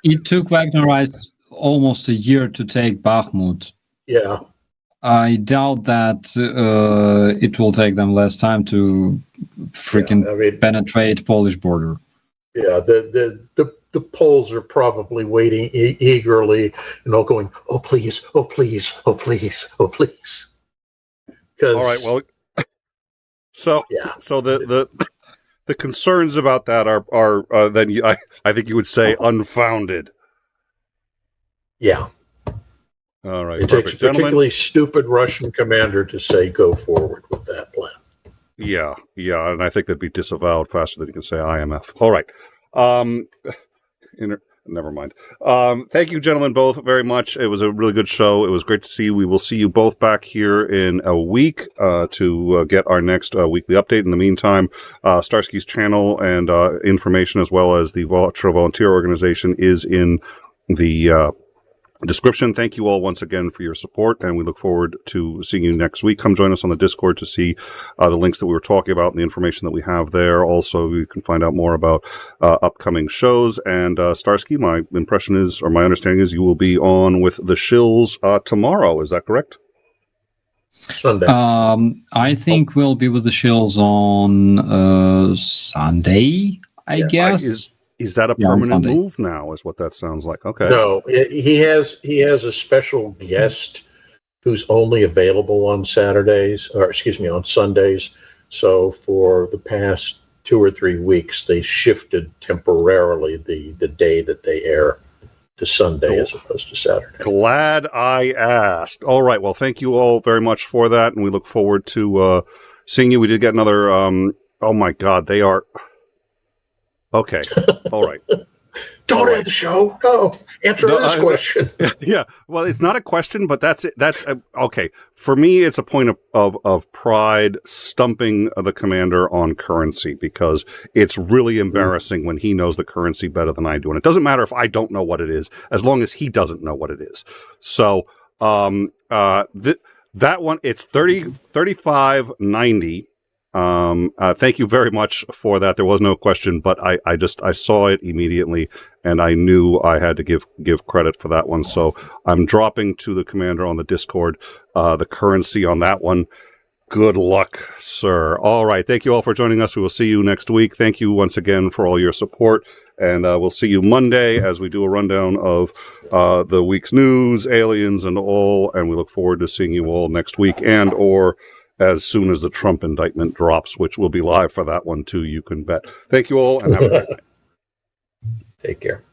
S4: It took Wagnerites almost a year to take Bakhmut.
S5: Yeah.
S4: I doubt that it will take them less time to penetrate Polish border.
S5: Yeah, the Poles are probably waiting eagerly, going, oh please, oh please, oh please, oh please.
S2: All right, well, so the concerns about that are then I think you would say unfounded.
S5: Yeah.
S2: All right.
S5: It takes a particularly stupid Russian commander to say go forward with that plan.
S2: Yeah, and I think that'd be disavowed faster than you can say IMF. All right. Never mind. Thank you, gentlemen, both very much. It was a really good show. It was great to see you. We will see you both back here in a week to get our next weekly update. In the meantime, Starsky's channel and information, as well as the Volunteer Organization, is in the description. Thank you all once again for your support, and we look forward to seeing you next week. Come join us on the Discord to see the links that we were talking about and the information that we have there. Also, you can find out more about upcoming shows. And Starsky, my impression is, or my understanding is, you will be on with the Shills tomorrow. Is that correct?
S5: Sunday.
S4: I think we'll be with the Shills on Sunday, I guess.
S2: Is that a permanent move now, is what that sounds like? Okay.
S5: No, he has a special guest who's only available on Saturdays, on Sundays. So for the past 2 or 3 weeks, they shifted temporarily the day that they air to Sunday as opposed to Saturday.
S2: Glad I asked. All right. Well, thank you all very much for that, and we look forward to seeing you. We did get another, oh my God, they are... Okay. All right.
S5: Don't end the show. No. Answer this question.
S2: Yeah. Well, it's not a question, but that's it. That's okay. For me, it's a point of pride stumping the commander on currency, because it's really embarrassing when he knows the currency better than I do. And it doesn't matter if I don't know what it is, as long as he doesn't know what it is. So, that one, it's 35.90. Thank you very much for that. There was no question, but I saw it immediately, and I knew I had to give credit for that one. So I'm dropping to the commander on the Discord the currency on that one. Good luck, sir. All right. Thank you all for joining us. We will see you next week. Thank you once again for all your support, and we'll see you Monday as we do a rundown of the week's news, aliens, and all. And we look forward to seeing you all next week, and or as soon as the Trump indictment drops, which will be live for that one too, you can bet. Thank you all, and have a great night.
S5: Take care.